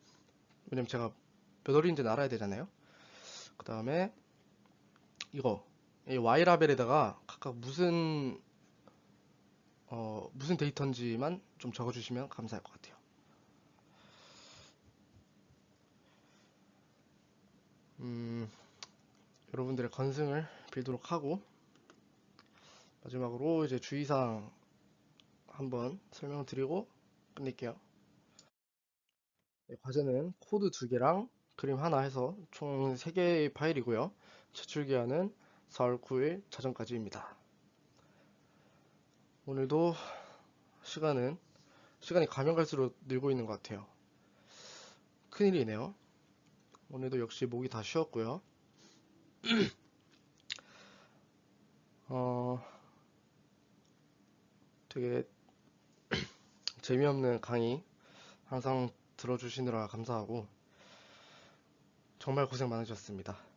A: 왜냐면 제가 몇 월인지는 알아야 되잖아요. 그 다음에 이거 이 Y라벨에다가 각각 무슨 데이터인지만 좀 적어주시면 감사할 것 같아요. 음, 여러분들의 건승을 빌도록 하고, 마지막으로 이제 주의사항 한번 설명드리고 끝낼게요. 네, 과제는 코드 2개랑 그림 하나 해서 총 3개의 파일이고요. 제출 기한은 4월 9일 자정까지입니다. 오늘도 시간이 가면 갈수록 늘고 있는 것 같아요. 큰일이네요. 오늘도 역시 목이 다 쉬었고요. 어, 되게 재미없는 강의 항상 들어주시느라 감사하고 정말 고생 많으셨습니다.